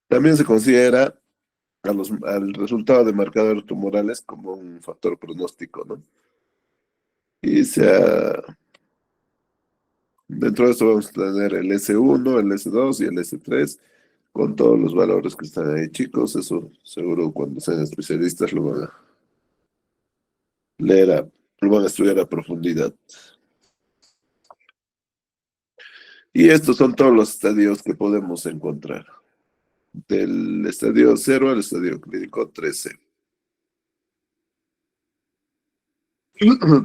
También se considera al resultado de marcadores tumorales como un factor pronóstico, ¿no? Y dentro de esto vamos a tener el S1, el S2 y el S3, con todos los valores que están ahí, chicos. Eso seguro cuando sean especialistas lo van a leer, lo van a estudiar a profundidad. Y estos son todos los estadios que podemos encontrar, del estadio 0 al estadio clínico 13.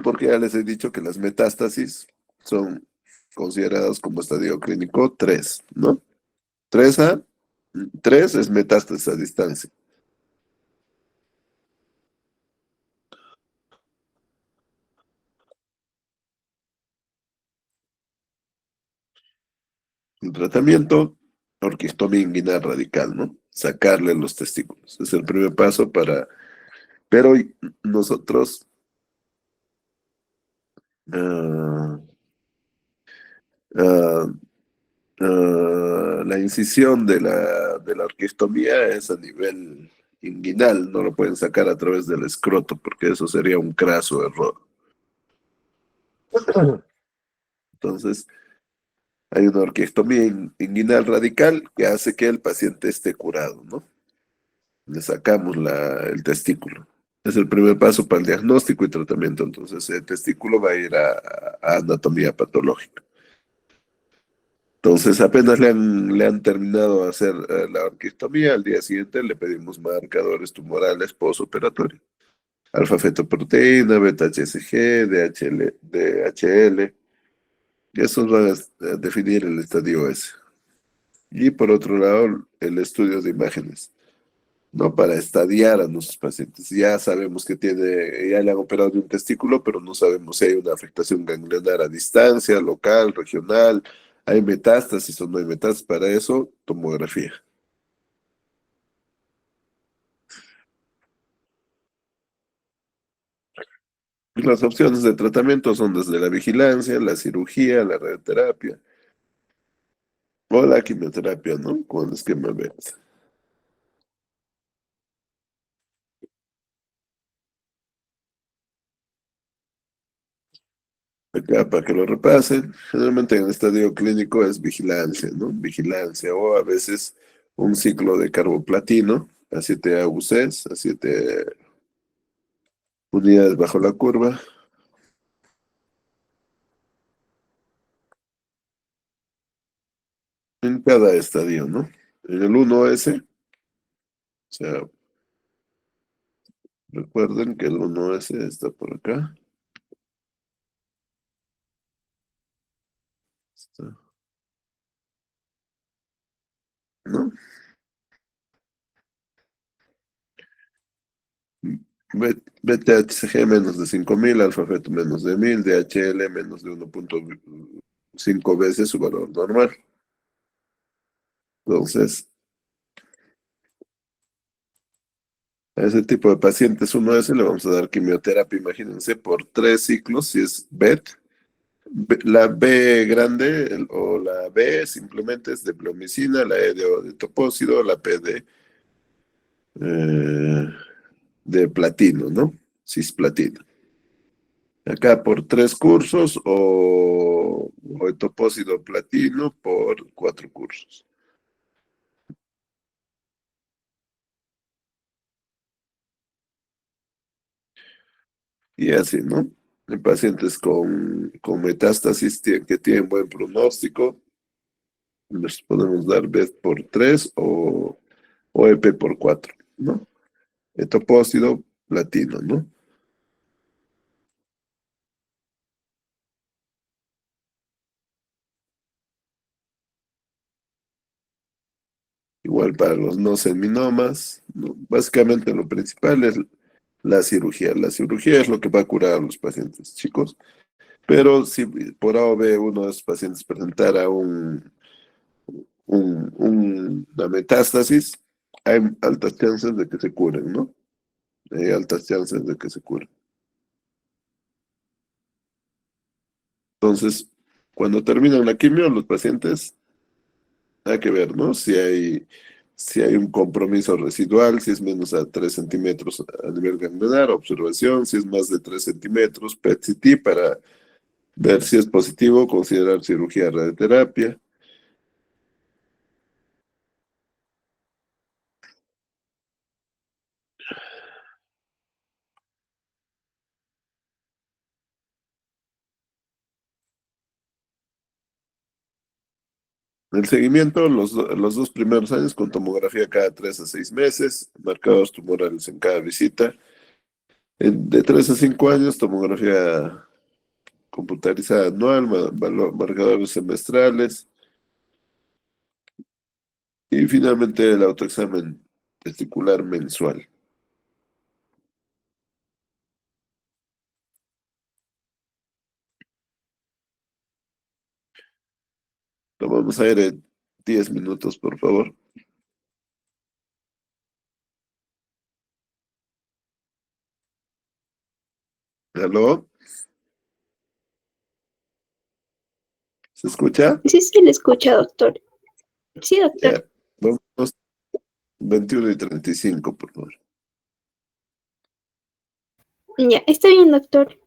Porque ya les he dicho que las metástasis son consideradas como estadio clínico 3, ¿no? 3A, 3 es metástasis a distancia. El tratamiento, orquiectomía inguinal radical, ¿no? Sacarle los testículos. Es el primer paso Pero nosotros... ah, ah, la incisión de la orquiectomía es a nivel inguinal, no lo pueden sacar a través del escroto, porque eso sería un craso error. Entonces, hay una orquiectomía inguinal radical que hace que el paciente esté curado, ¿no? Le sacamos el testículo. Es el primer paso para el diagnóstico y tratamiento. Entonces, el testículo va a ir a anatomía patológica. Entonces, apenas le han terminado de hacer la orquiectomía, al día siguiente le pedimos marcadores tumorales postoperatorio. Alfa-fetoproteína, beta-HCG, DHL. Y esos van a definir el estadio S. Y por otro lado, el estudio de imágenes, ¿no? Para estadiar a nuestros pacientes. Ya sabemos que ya le han operado de un testículo, pero no sabemos si hay una afectación ganglionar a distancia, local, regional, hay metástasis o no hay metástasis. Para eso, tomografía. Y las opciones de tratamiento son desde la vigilancia, la cirugía, la radioterapia o la quimioterapia, ¿no? Con esquema B. Acá para que lo repasen, generalmente en el estadio clínico es vigilancia, ¿no? Vigilancia o a veces un ciclo de carboplatino a 7 AUCs, a 7 unidades bajo la curva, en cada estadio, ¿no? En el 1S, o sea, recuerden que el 1S está por acá, está, ¿no? BTHCG menos de 5.000, alfa-feto menos de 1.000, DHL menos de 1.5 veces su valor normal. Entonces, a ese tipo de pacientes 1S le vamos a dar quimioterapia, imagínense, por 3 ciclos, si es BET. La B grande o la B simplemente es de bleomicina, la E de topósido, la P eh, de platino, ¿no? Cisplatino. Acá por 3 cursos o etopósido platino por 4 cursos. Y así, ¿no? En pacientes con metástasis que tienen buen pronóstico, les podemos dar BET por 3 o EP por 4, ¿no? Etopósido platino, ¿no? Igual para los no seminomas, ¿no? Básicamente lo principal es la cirugía. La cirugía es lo que va a curar a los pacientes, chicos. Pero si por A o B uno de esos pacientes presentara una metástasis, hay altas chances de que se curen, ¿no? Hay altas chances de que se curen. Entonces, cuando terminan la quimio, los pacientes, hay que ver, ¿no? Si hay un compromiso residual, si es menos a 3 centímetros a nivel ganglionar, observación, si es más de 3 centímetros, PET-CT para ver si es positivo, considerar cirugía, radioterapia. El seguimiento, los 2 primeros años con tomografía cada 3 a 6 meses, marcadores tumorales en cada visita. De 3 a 5 años, tomografía computarizada anual, marcadores semestrales y finalmente el autoexamen testicular mensual. Tomamos aire 10 minutos, por favor. ¿Aló? ¿Se escucha? Sí, sí, le escucha, doctor. Sí, doctor. Ya. Vamos 21:35, por favor. Ya, está bien, doctor.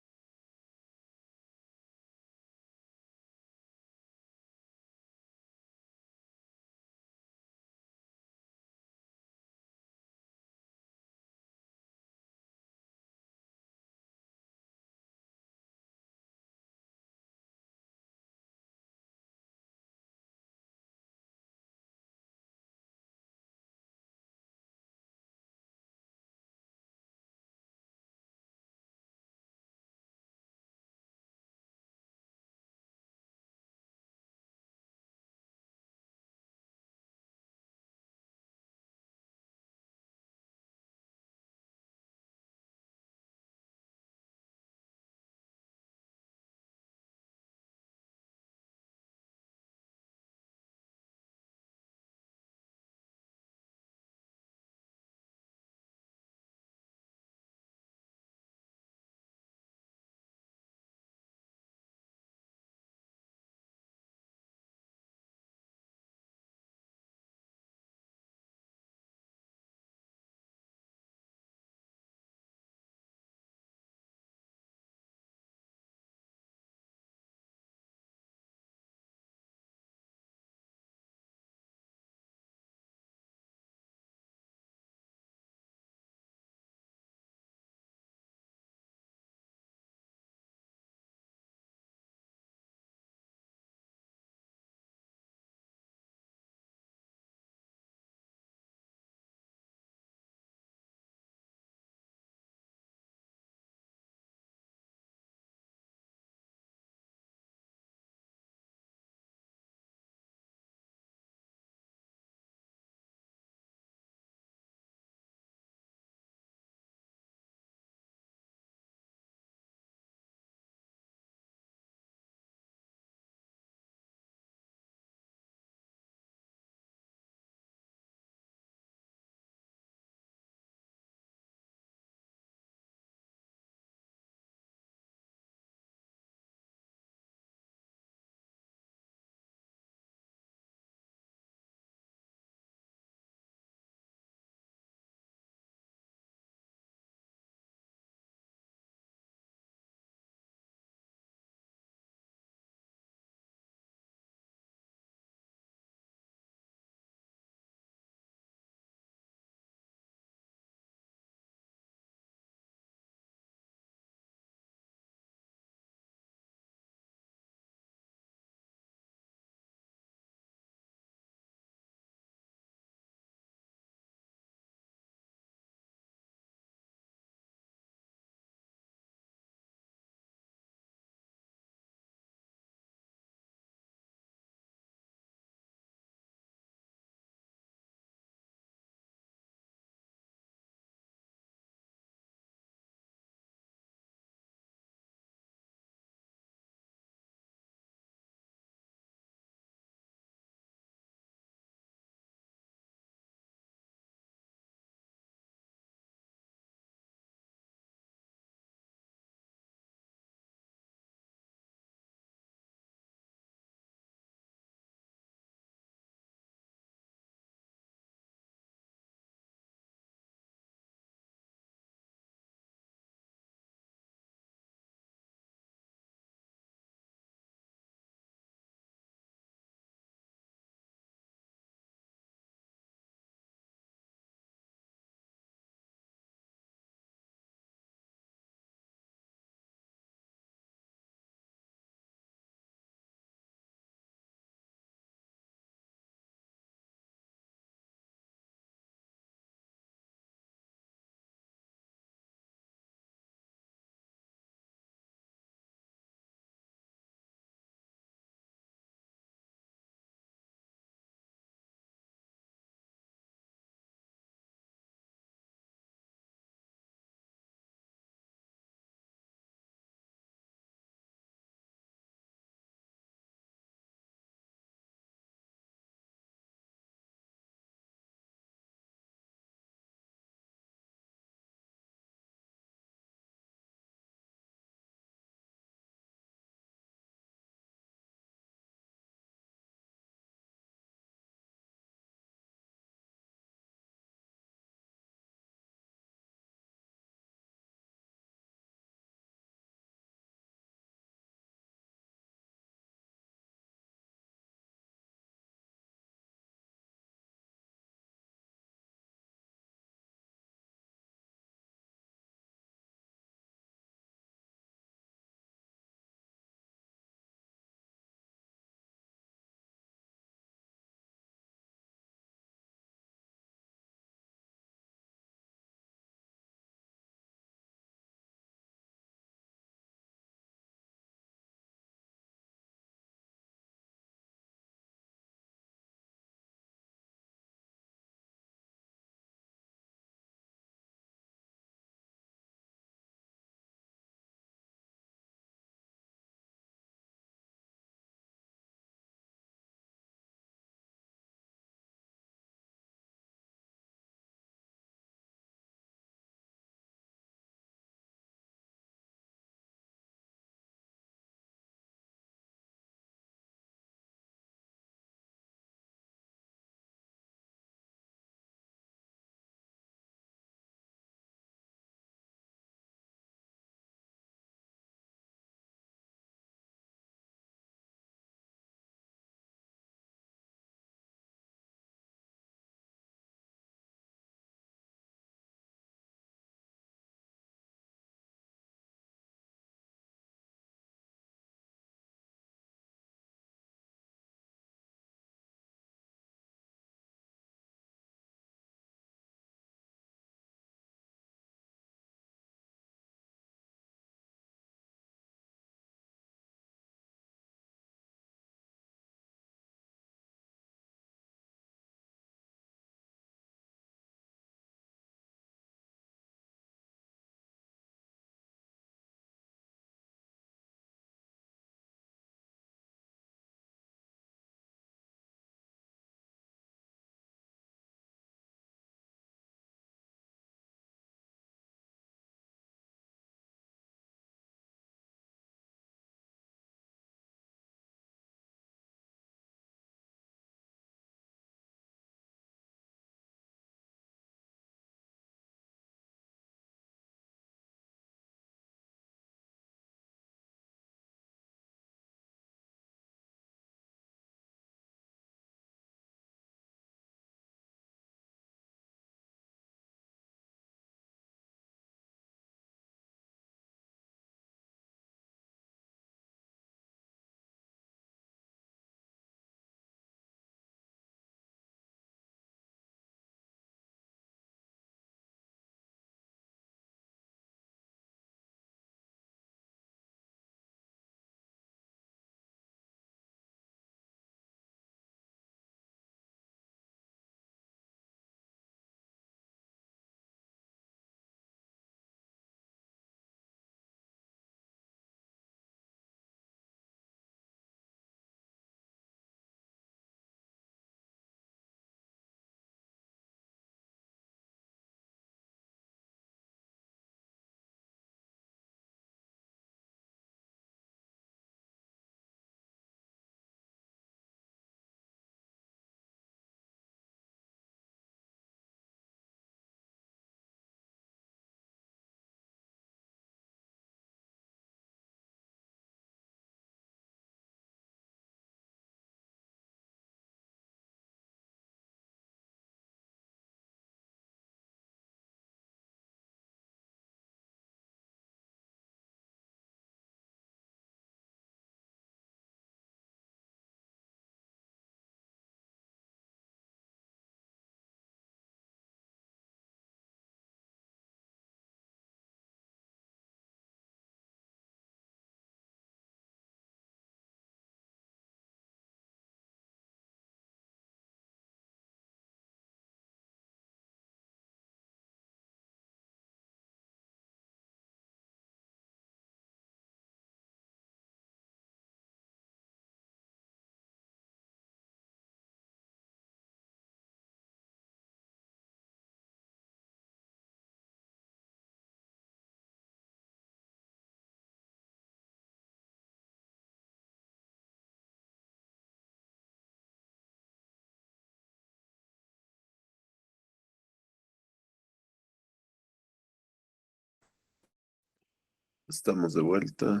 Estamos de vuelta.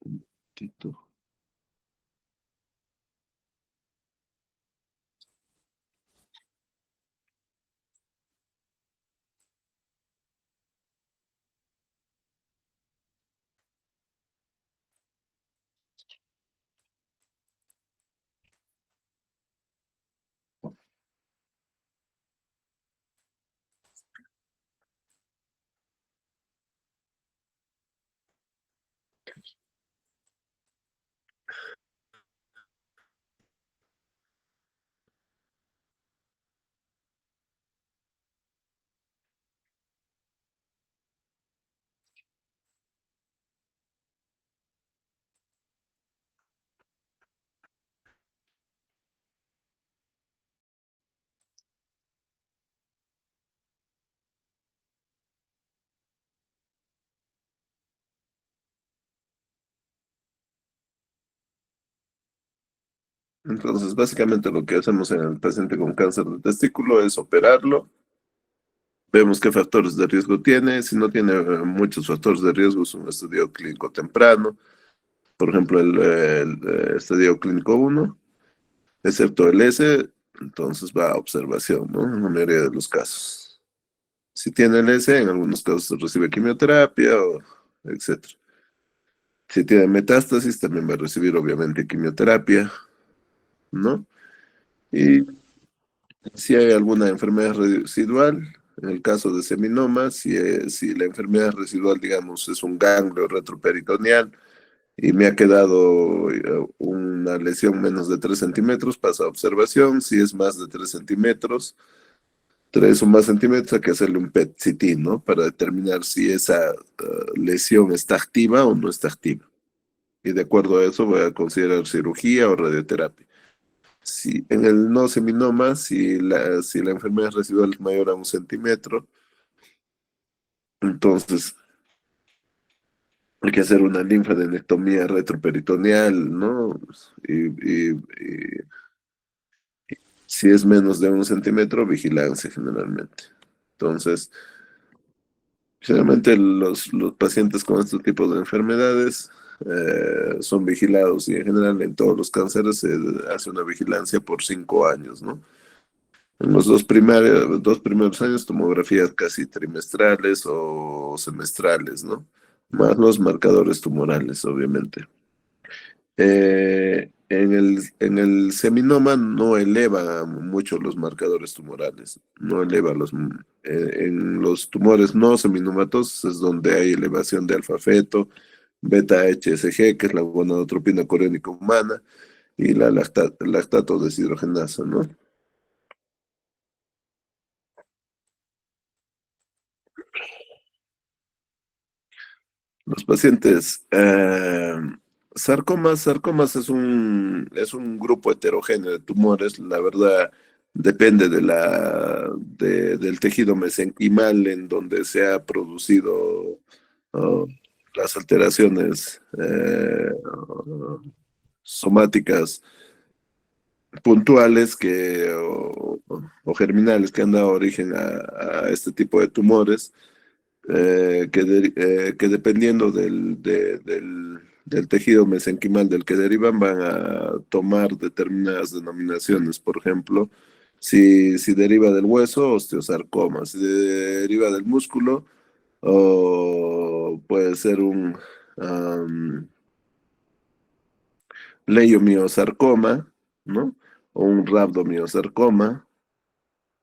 Un momentito. Entonces, básicamente lo que hacemos en el paciente con cáncer de testículo es operarlo, vemos qué factores de riesgo tiene, si no tiene muchos factores de riesgo es un estudio clínico temprano, por ejemplo el estadio clínico uno, excepto el S, entonces va a observación, ¿no? En la mayoría de los casos. Si tiene el S, en algunos casos recibe quimioterapia, o etcétera. Si tiene metástasis, también va a recibir obviamente quimioterapia, ¿no? Y si hay alguna enfermedad residual, en el caso de seminoma, si la enfermedad residual, digamos, es un ganglio retroperitoneal y me ha quedado una lesión menos de 3 centímetros, pasa a observación. Si es más de 3 centímetros, 3 o más centímetros, hay que hacerle un PET-CT, ¿no? Para determinar si esa lesión está activa o no está activa. Y de acuerdo a eso voy a considerar cirugía o radioterapia. Si en el no seminoma, si la enfermedad residual es mayor a 1 centímetro, entonces hay que hacer una linfadenectomía retroperitoneal, ¿no? Y si es menos de 1 centímetro, vigilancia generalmente. Entonces, generalmente los pacientes con estos tipos de enfermedades son vigilados y en general en todos los cánceres se hace una vigilancia por 5 años, ¿no? En los dos primeros años, tomografías casi trimestrales o semestrales, ¿no? Más los marcadores tumorales, obviamente. En el seminoma no eleva mucho los marcadores tumorales, no eleva en los tumores no seminomatosos es donde hay elevación de alfa-feto, beta-HSG, que es la gonadotropina coriónica humana, y la lactato deshidrogenasa, ¿no? Los pacientes, sarcomas es un grupo heterogéneo de tumores, la verdad depende del tejido mesenquimal en donde se ha producido oh, las alteraciones somáticas puntuales o germinales que han dado origen a este tipo de tumores que dependiendo del tejido mesenquimal del que derivan, van a tomar determinadas denominaciones. Por ejemplo, si deriva del hueso, osteosarcoma. Si deriva del músculo, o puede ser un leiomiosarcoma, ¿no? O un rhabdomiosarcoma.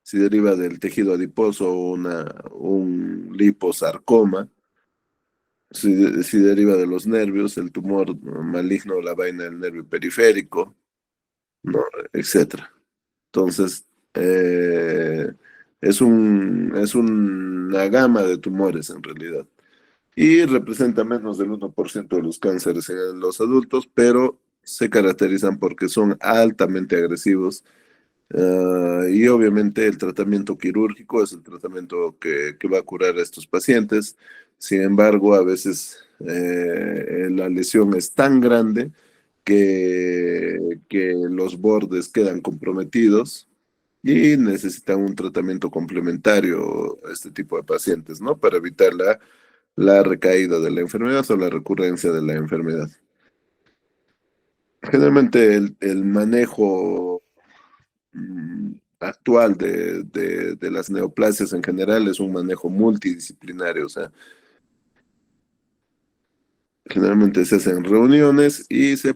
Si deriva del tejido adiposo, un liposarcoma. Si deriva de los nervios, el tumor maligno, la vaina del nervio periférico, ¿no? Etcétera. Entonces, es una gama de tumores en realidad. Y representa menos del 1% de los cánceres en los adultos, pero se caracterizan porque son altamente agresivos. Y obviamente el tratamiento quirúrgico es el tratamiento que va a curar a estos pacientes. Sin embargo, a veces la lesión es tan grande que los bordes quedan comprometidos y necesitan un tratamiento complementario a este tipo de pacientes, ¿no? Para evitar la la recaída de la enfermedad o la recurrencia de la enfermedad. Generalmente el manejo actual de las neoplasias en general es un manejo multidisciplinario, o sea, generalmente se hacen reuniones y se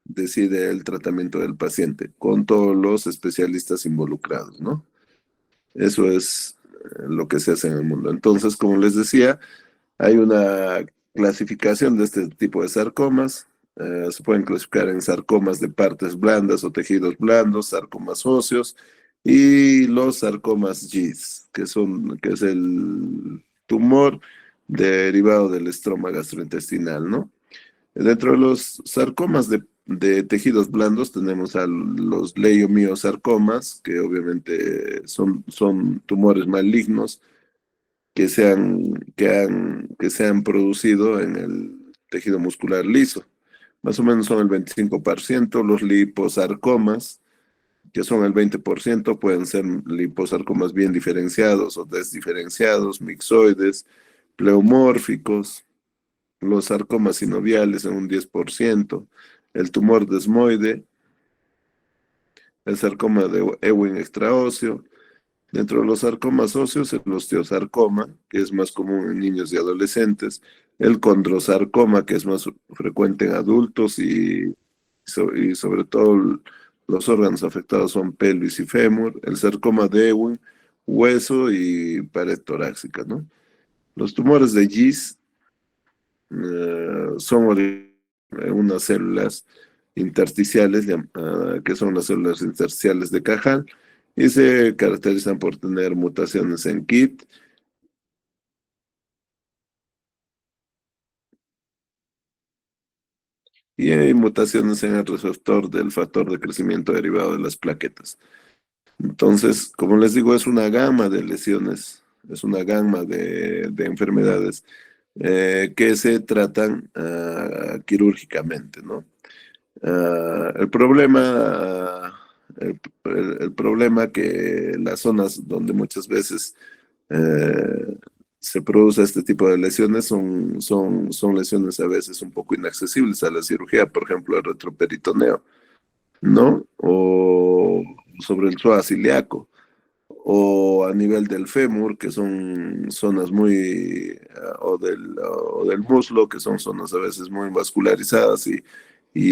decide el tratamiento del paciente con todos los especialistas involucrados, ¿no? Eso es lo que se hace en el mundo. Entonces, como les decía, hay una clasificación de este tipo de sarcomas. Se pueden clasificar en sarcomas de partes blandas o tejidos blandos, sarcomas óseos y los sarcomas GIS, que es el tumor derivado del estroma gastrointestinal, ¿no? Dentro de los sarcomas de tejidos blandos tenemos a los leiomiosarcomas, que obviamente son tumores malignos que se han producido en el tejido muscular liso. Más o menos son el 25%. Los liposarcomas, que son el 20%, pueden ser liposarcomas bien diferenciados o desdiferenciados, mixoides, pleomórficos. Los sarcomas sinoviales en un 10%, el tumor desmoide, el sarcoma de Ewing extraóseo. Dentro de los sarcomas óseos, el osteosarcoma, que es más común en niños y adolescentes, el condrosarcoma, que es más frecuente en adultos y sobre todo los órganos afectados son pelvis y fémur, el sarcoma de Ewing, hueso y pared torácica, ¿no? Los tumores de Gis son unas células intersticiales, que son las células intersticiales de Cajal, y se caracterizan por tener mutaciones en KIT y hay mutaciones en el receptor del factor de crecimiento derivado de las plaquetas. Entonces, como les digo, es una gama de lesiones, es una gama de enfermedades que se tratan quirúrgicamente, ¿no? El problema que las zonas donde muchas veces se produce este tipo de lesiones son lesiones a veces un poco inaccesibles a la cirugía, por ejemplo, el retroperitoneo, ¿no? O sobre el psoas ilíaco, o a nivel del fémur, que son zonas muy, o del muslo, que son zonas a veces muy vascularizadas y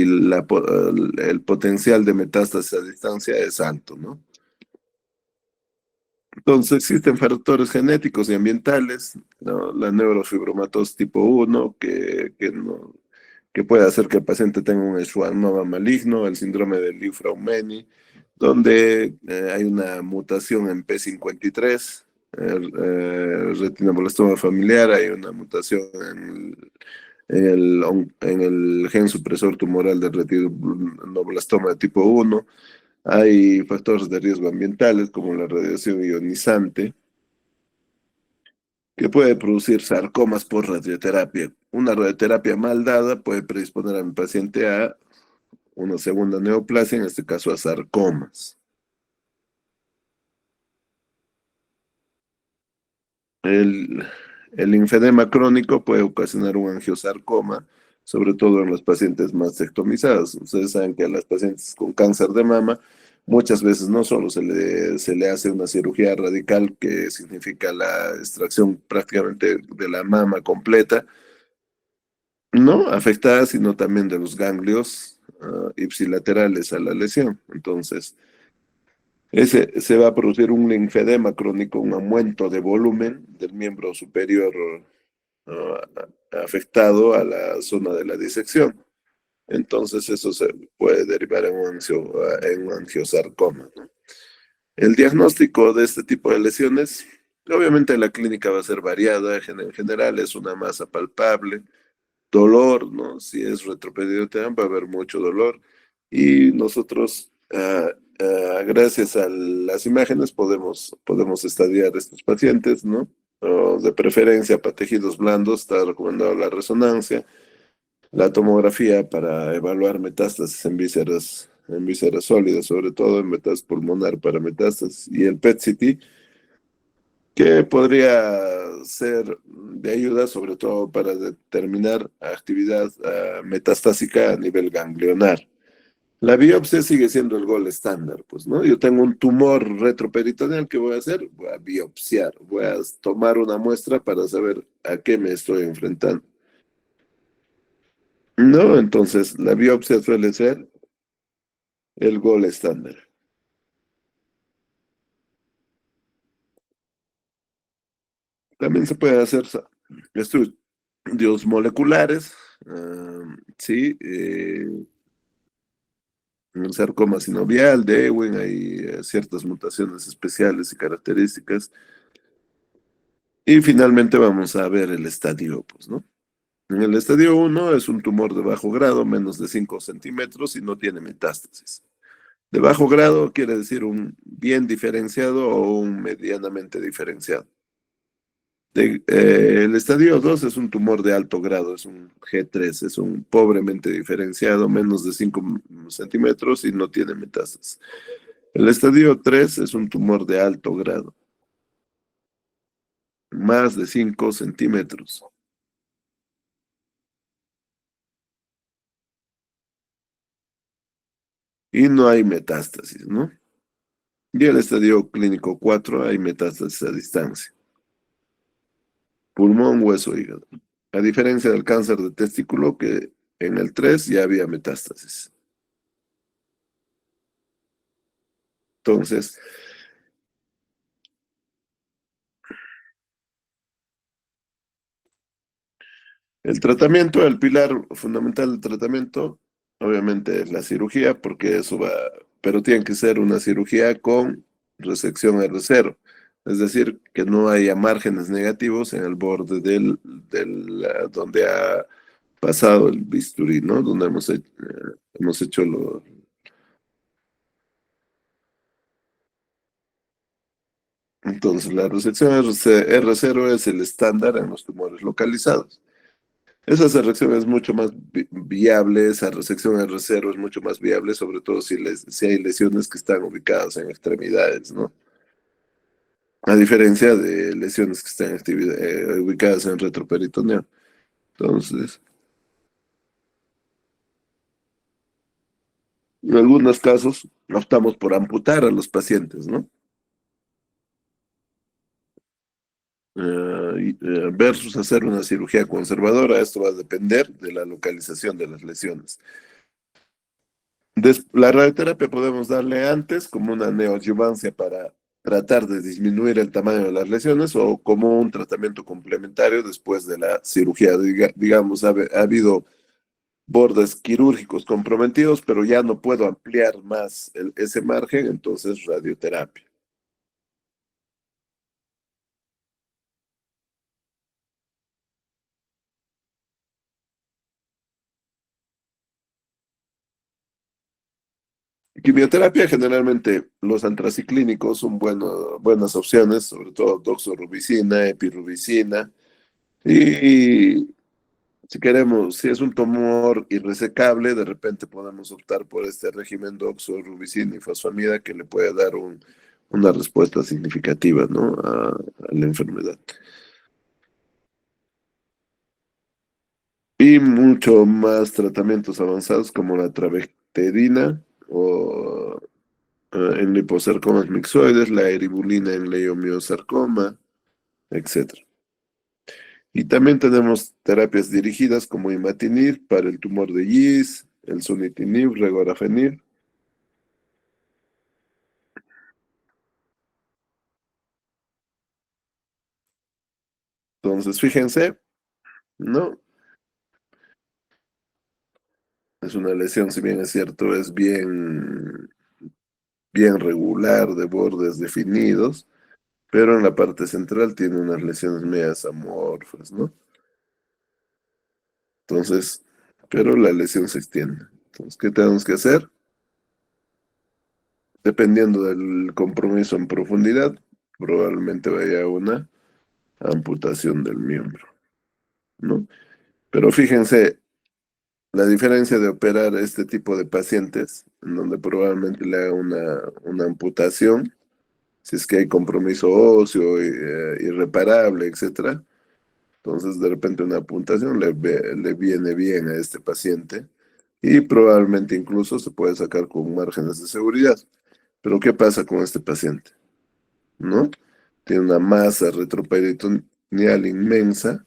el potencial de metástasis a distancia es alto, ¿no? Entonces existen factores genéticos y ambientales, ¿no? La neurofibromatosis tipo 1, que puede hacer que el paciente tenga un schwannoma maligno, el síndrome de Li-Fraumeni, donde hay una mutación en P53, el retinoblastoma familiar, hay una mutación en el gen supresor tumoral del retinoblastoma de tipo 1. Hay factores de riesgo ambientales como la radiación ionizante, que puede producir sarcomas por radioterapia. Una radioterapia mal dada puede predisponer a mi paciente a una segunda neoplasia, en este caso a sarcomas. El, el linfedema crónico puede ocasionar un angiosarcoma, sobre todo en los pacientes mastectomizados. Ustedes saben que a las pacientes con cáncer de mama muchas veces no solo se le hace una cirugía radical que significa la extracción prácticamente de la mama completa, no afectada, sino también de los ganglios ipsilaterales a la lesión. Entonces, se va a producir un linfedema crónico, un aumento de volumen del miembro superior ah, afectado a la zona de la disección. Entonces eso se puede derivar en un angiosarcoma, ¿no? El diagnóstico de este tipo de lesiones, obviamente la clínica va a ser variada, en general es una masa palpable, dolor, ¿no? Si es retroperitoneo va a haber mucho dolor y nosotros, gracias a las imágenes, podemos estadiar estos pacientes, ¿no? De preferencia para tejidos blandos, está recomendado la resonancia, la tomografía para evaluar metástasis en vísceras sólidas, sobre todo en metástasis pulmonar para metástasis, y el PET-CT que podría ser de ayuda sobre todo para determinar actividad metastásica a nivel ganglionar. La biopsia sigue siendo el gol estándar, pues, ¿no? Yo tengo un tumor retroperitoneal, ¿qué voy a hacer? Voy a biopsiar, voy a tomar una muestra para saber a qué me estoy enfrentando. No, entonces la biopsia suele ser el gol estándar. También se pueden hacer estudios moleculares, sí, en el sarcoma sinovial de Ewing hay ciertas mutaciones especiales y características. Y finalmente vamos a ver el estadio, pues, ¿no? En el estadio uno es un tumor de bajo grado, menos de 5 centímetros y no tiene metástasis. De bajo grado quiere decir un bien diferenciado o un medianamente diferenciado. El estadio 2 es un tumor de alto grado, es un G3, es un pobremente diferenciado, menos de 5 centímetros y no tiene metástasis. El estadio 3 es un tumor de alto grado, más de 5 centímetros y no hay metástasis, ¿no? Y el estadio clínico 4 hay metástasis a distancia, pulmón, hueso, hígado. A diferencia del cáncer de testículo, que en el 3 ya había metástasis. Entonces, el tratamiento, el pilar fundamental del tratamiento, obviamente es la cirugía, porque eso va, pero tiene que ser una cirugía con resección R0, es decir, que no haya márgenes negativos en el borde donde ha pasado el bisturí, ¿no? Donde hemos hecho lo. Entonces, la resección R0 es el estándar en los tumores localizados. Esa resección es mucho más viable, esa resección R0 es mucho más viable, sobre todo si hay lesiones que están ubicadas en extremidades, ¿no? A diferencia de lesiones que están ubicadas en retroperitoneo. Entonces, en algunos casos optamos por amputar a los pacientes, ¿no? Versus hacer una cirugía conservadora, esto va a depender de la localización de las lesiones. La radioterapia podemos darle antes como una neoadyuvancia para tratar de disminuir el tamaño de las lesiones o como un tratamiento complementario después de la cirugía. Digamos, ha habido bordes quirúrgicos comprometidos, pero ya no puedo ampliar más ese margen, entonces radioterapia. Quimioterapia, generalmente los antraciclínicos son buenas opciones, sobre todo doxorubicina, epirubicina. Y si queremos, si es un tumor irresecable, de repente podemos optar por este régimen doxorubicina y fosfamida que le puede dar una respuesta significativa, ¿no? a la enfermedad. Y mucho más tratamientos avanzados como la trabectedina o en liposarcomas mixoides, la eribulina en leiomiosarcoma, etcétera. Y también tenemos terapias dirigidas como imatinib para el tumor de Gis, el sunitinib, regorafenib. Entonces, fíjense, ¿no? Es una lesión, si bien es cierto, es bien regular, de bordes definidos, pero en la parte central tiene unas lesiones medias amorfas, ¿no? Entonces, pero la lesión se extiende. Entonces, ¿qué tenemos que hacer? Dependiendo del compromiso en profundidad, probablemente vaya a una amputación del miembro, ¿no? Pero fíjense, la diferencia de operar este tipo de pacientes, en donde probablemente le haga una amputación, si es que hay compromiso óseo irreparable, etcétera. Entonces, de repente una puntación le viene bien a este paciente y probablemente incluso se puede sacar con márgenes de seguridad. Pero ¿qué pasa con este paciente? ¿No? Tiene una masa retroperitoneal inmensa.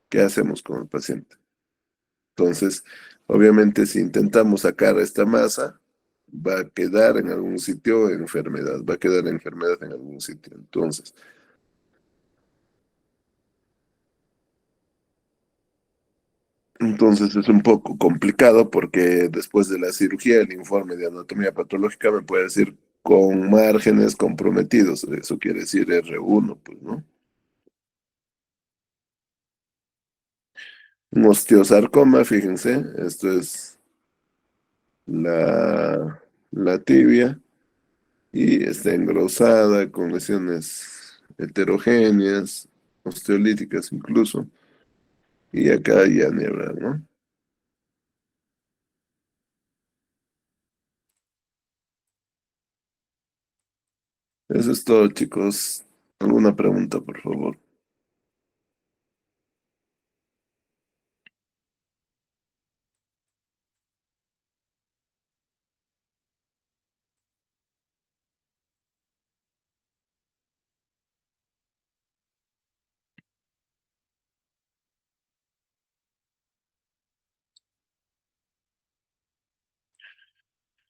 ¿Qué hacemos con el paciente? Entonces, obviamente, si intentamos sacar esta masa, va a quedar en algún sitio enfermedad, va a quedar enfermedad en algún sitio. Entonces es un poco complicado porque después de la cirugía el informe de anatomía patológica me puede decir con márgenes comprometidos, eso quiere decir R1, pues, ¿no? Un osteosarcoma, fíjense, esto es la tibia y está engrosada con lesiones heterogéneas, osteolíticas incluso, y acá ya niebla, ¿no? Eso es todo, chicos. ¿Alguna pregunta, por favor?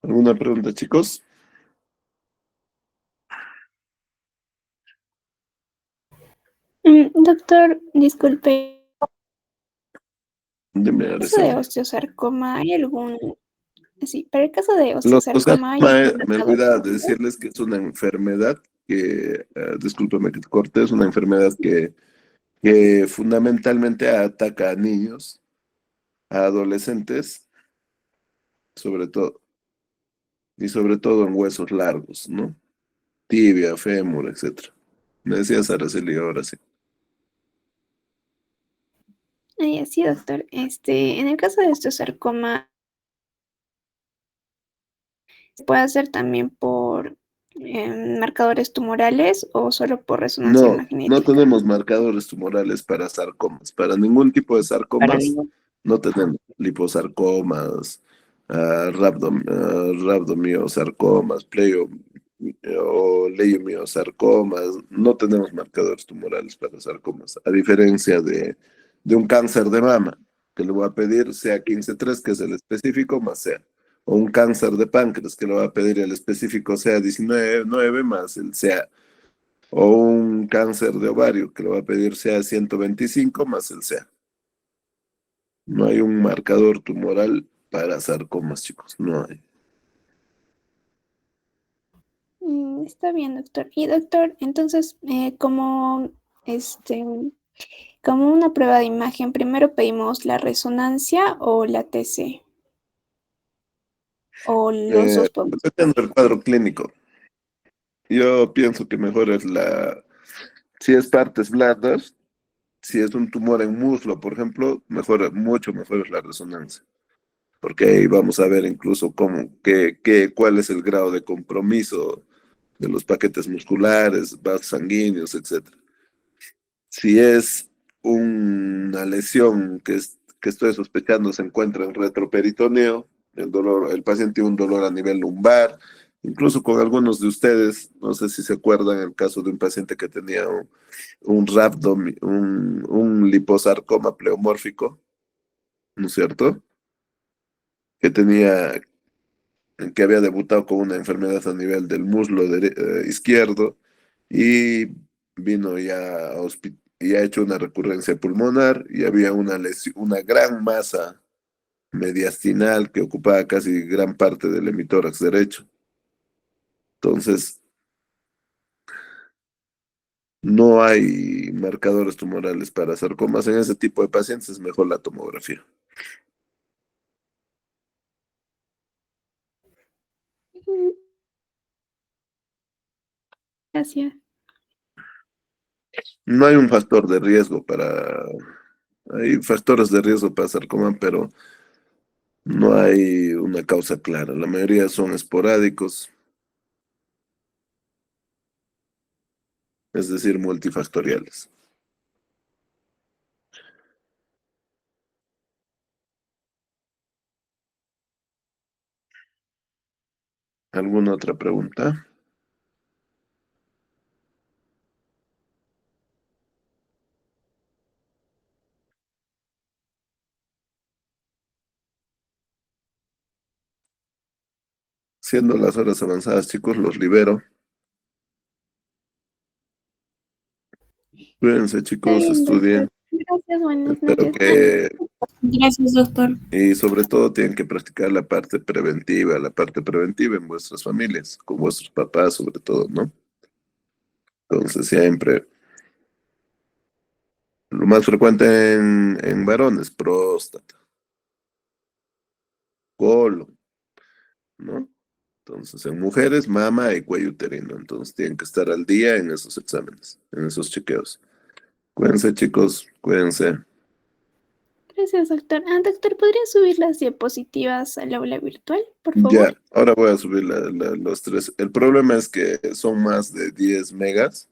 ¿Alguna pregunta, chicos? Doctor, disculpe, Dime, ¿en el caso de Araceli. osteosarcoma hay algún... Sí, para el caso de Los osteosarcoma hay ma- algún me marcador olvidaba de tumoral? decirles que es una enfermedad discúlpame que te corte, es una enfermedad que fundamentalmente ataca a niños, a adolescentes, sobre todo, y sobre todo en huesos largos, ¿no? Tibia, fémur, etcétera. Me decías, Araceli, ahora sí. Sí, doctor. En el caso de osteosarcoma, ¿se puede hacer también por marcadores tumorales o solo por resonancia No, no magnética? tenemos marcadores tumorales para sarcomas. Para ningún tipo de Para sarcomas ningún. no tenemos liposarcomas, rhabdomiosarcomas, o leiomiosarcomas. No tenemos marcadores tumorales para sarcomas, a diferencia de un cáncer de mama, que le voy a pedir sea 15,3, que es el específico, más sea. O un cáncer de páncreas, que le va a pedir el específico sea 19,9 más el sea, o un cáncer de ovario que le va a pedir CA 125 más el CA. No hay un marcador tumoral para sarcomas, chicos, no hay. Está bien, doctor. Y doctor, entonces, este, como una prueba de imagen, primero pedimos la resonancia o la TC, o los dos por... Dependiendo del cuadro clínico, yo pienso que mejor es si es partes blandas, si es un tumor en muslo, por ejemplo, mejor, mucho mejor es la resonancia, porque ahí vamos a ver incluso cuál es el grado de compromiso de los paquetes musculares, vasos sanguíneos, etcétera. Si es una lesión que estoy sospechando se encuentra en retroperitoneo, el paciente tiene un dolor a nivel lumbar, incluso con algunos de ustedes, no sé si se acuerdan el caso de un paciente que tenía un liposarcoma pleomórfico, ¿no es cierto? Que tenía, que había debutado con una enfermedad a nivel del muslo izquierdo y vino ya y ha hecho una recurrencia pulmonar y había una lesión, una gran masa mediastinal que ocupaba casi gran parte del hemitórax derecho. Entonces, no hay marcadores tumorales para sarcomas. En ese tipo de pacientes es mejor la tomografía. Gracias. No hay un factor de riesgo hay factores de riesgo para sarcoma, pero no hay una causa clara. La mayoría son esporádicos. es decir, multifactoriales. ¿Alguna otra pregunta? Siendo las horas avanzadas, chicos, los libero. Cuídense, Está chicos, bien, doctor. estudien. Gracias, buenas Espero noches. Ah, que, Gracias, doctor. y sobre todo tienen que practicar la parte preventiva en vuestras familias, con vuestros papás sobre todo, ¿no? Entonces siempre, lo más frecuente en varones, próstata, colon, ¿no? Entonces en mujeres, mama y cuello uterino. Entonces tienen que estar al día en esos exámenes, en esos chequeos. Cuídense, chicos, cuídense. gracias, doctor. Ah, doctor, ¿podría subir las diapositivas al aula virtual, por Ya, favor? ahora voy a subir los tres. El problema es que son más de 10 megas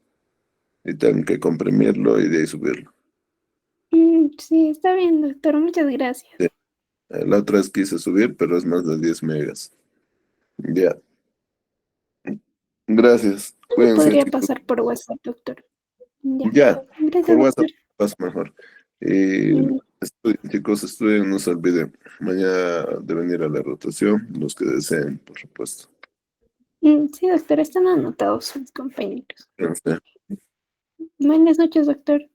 y tengo que comprimirlo y de ahí subirlo. Sí, está bien, doctor. Muchas gracias. Sí. La otra vez quise subir, pero es más de 10 megas. Ya, gracias. Me Cuídense, podría chicos. pasar por WhatsApp, doctor. Ya. Ya, Gracias, por WhatsApp doctor. pasa mejor. Y Mm, estudien, chicos, estudien, no se olviden. Mañana de venir a la rotación, los que deseen, por supuesto. Sí, doctor, están anotados sus compañeros. Cuídense. Buenas noches, doctor.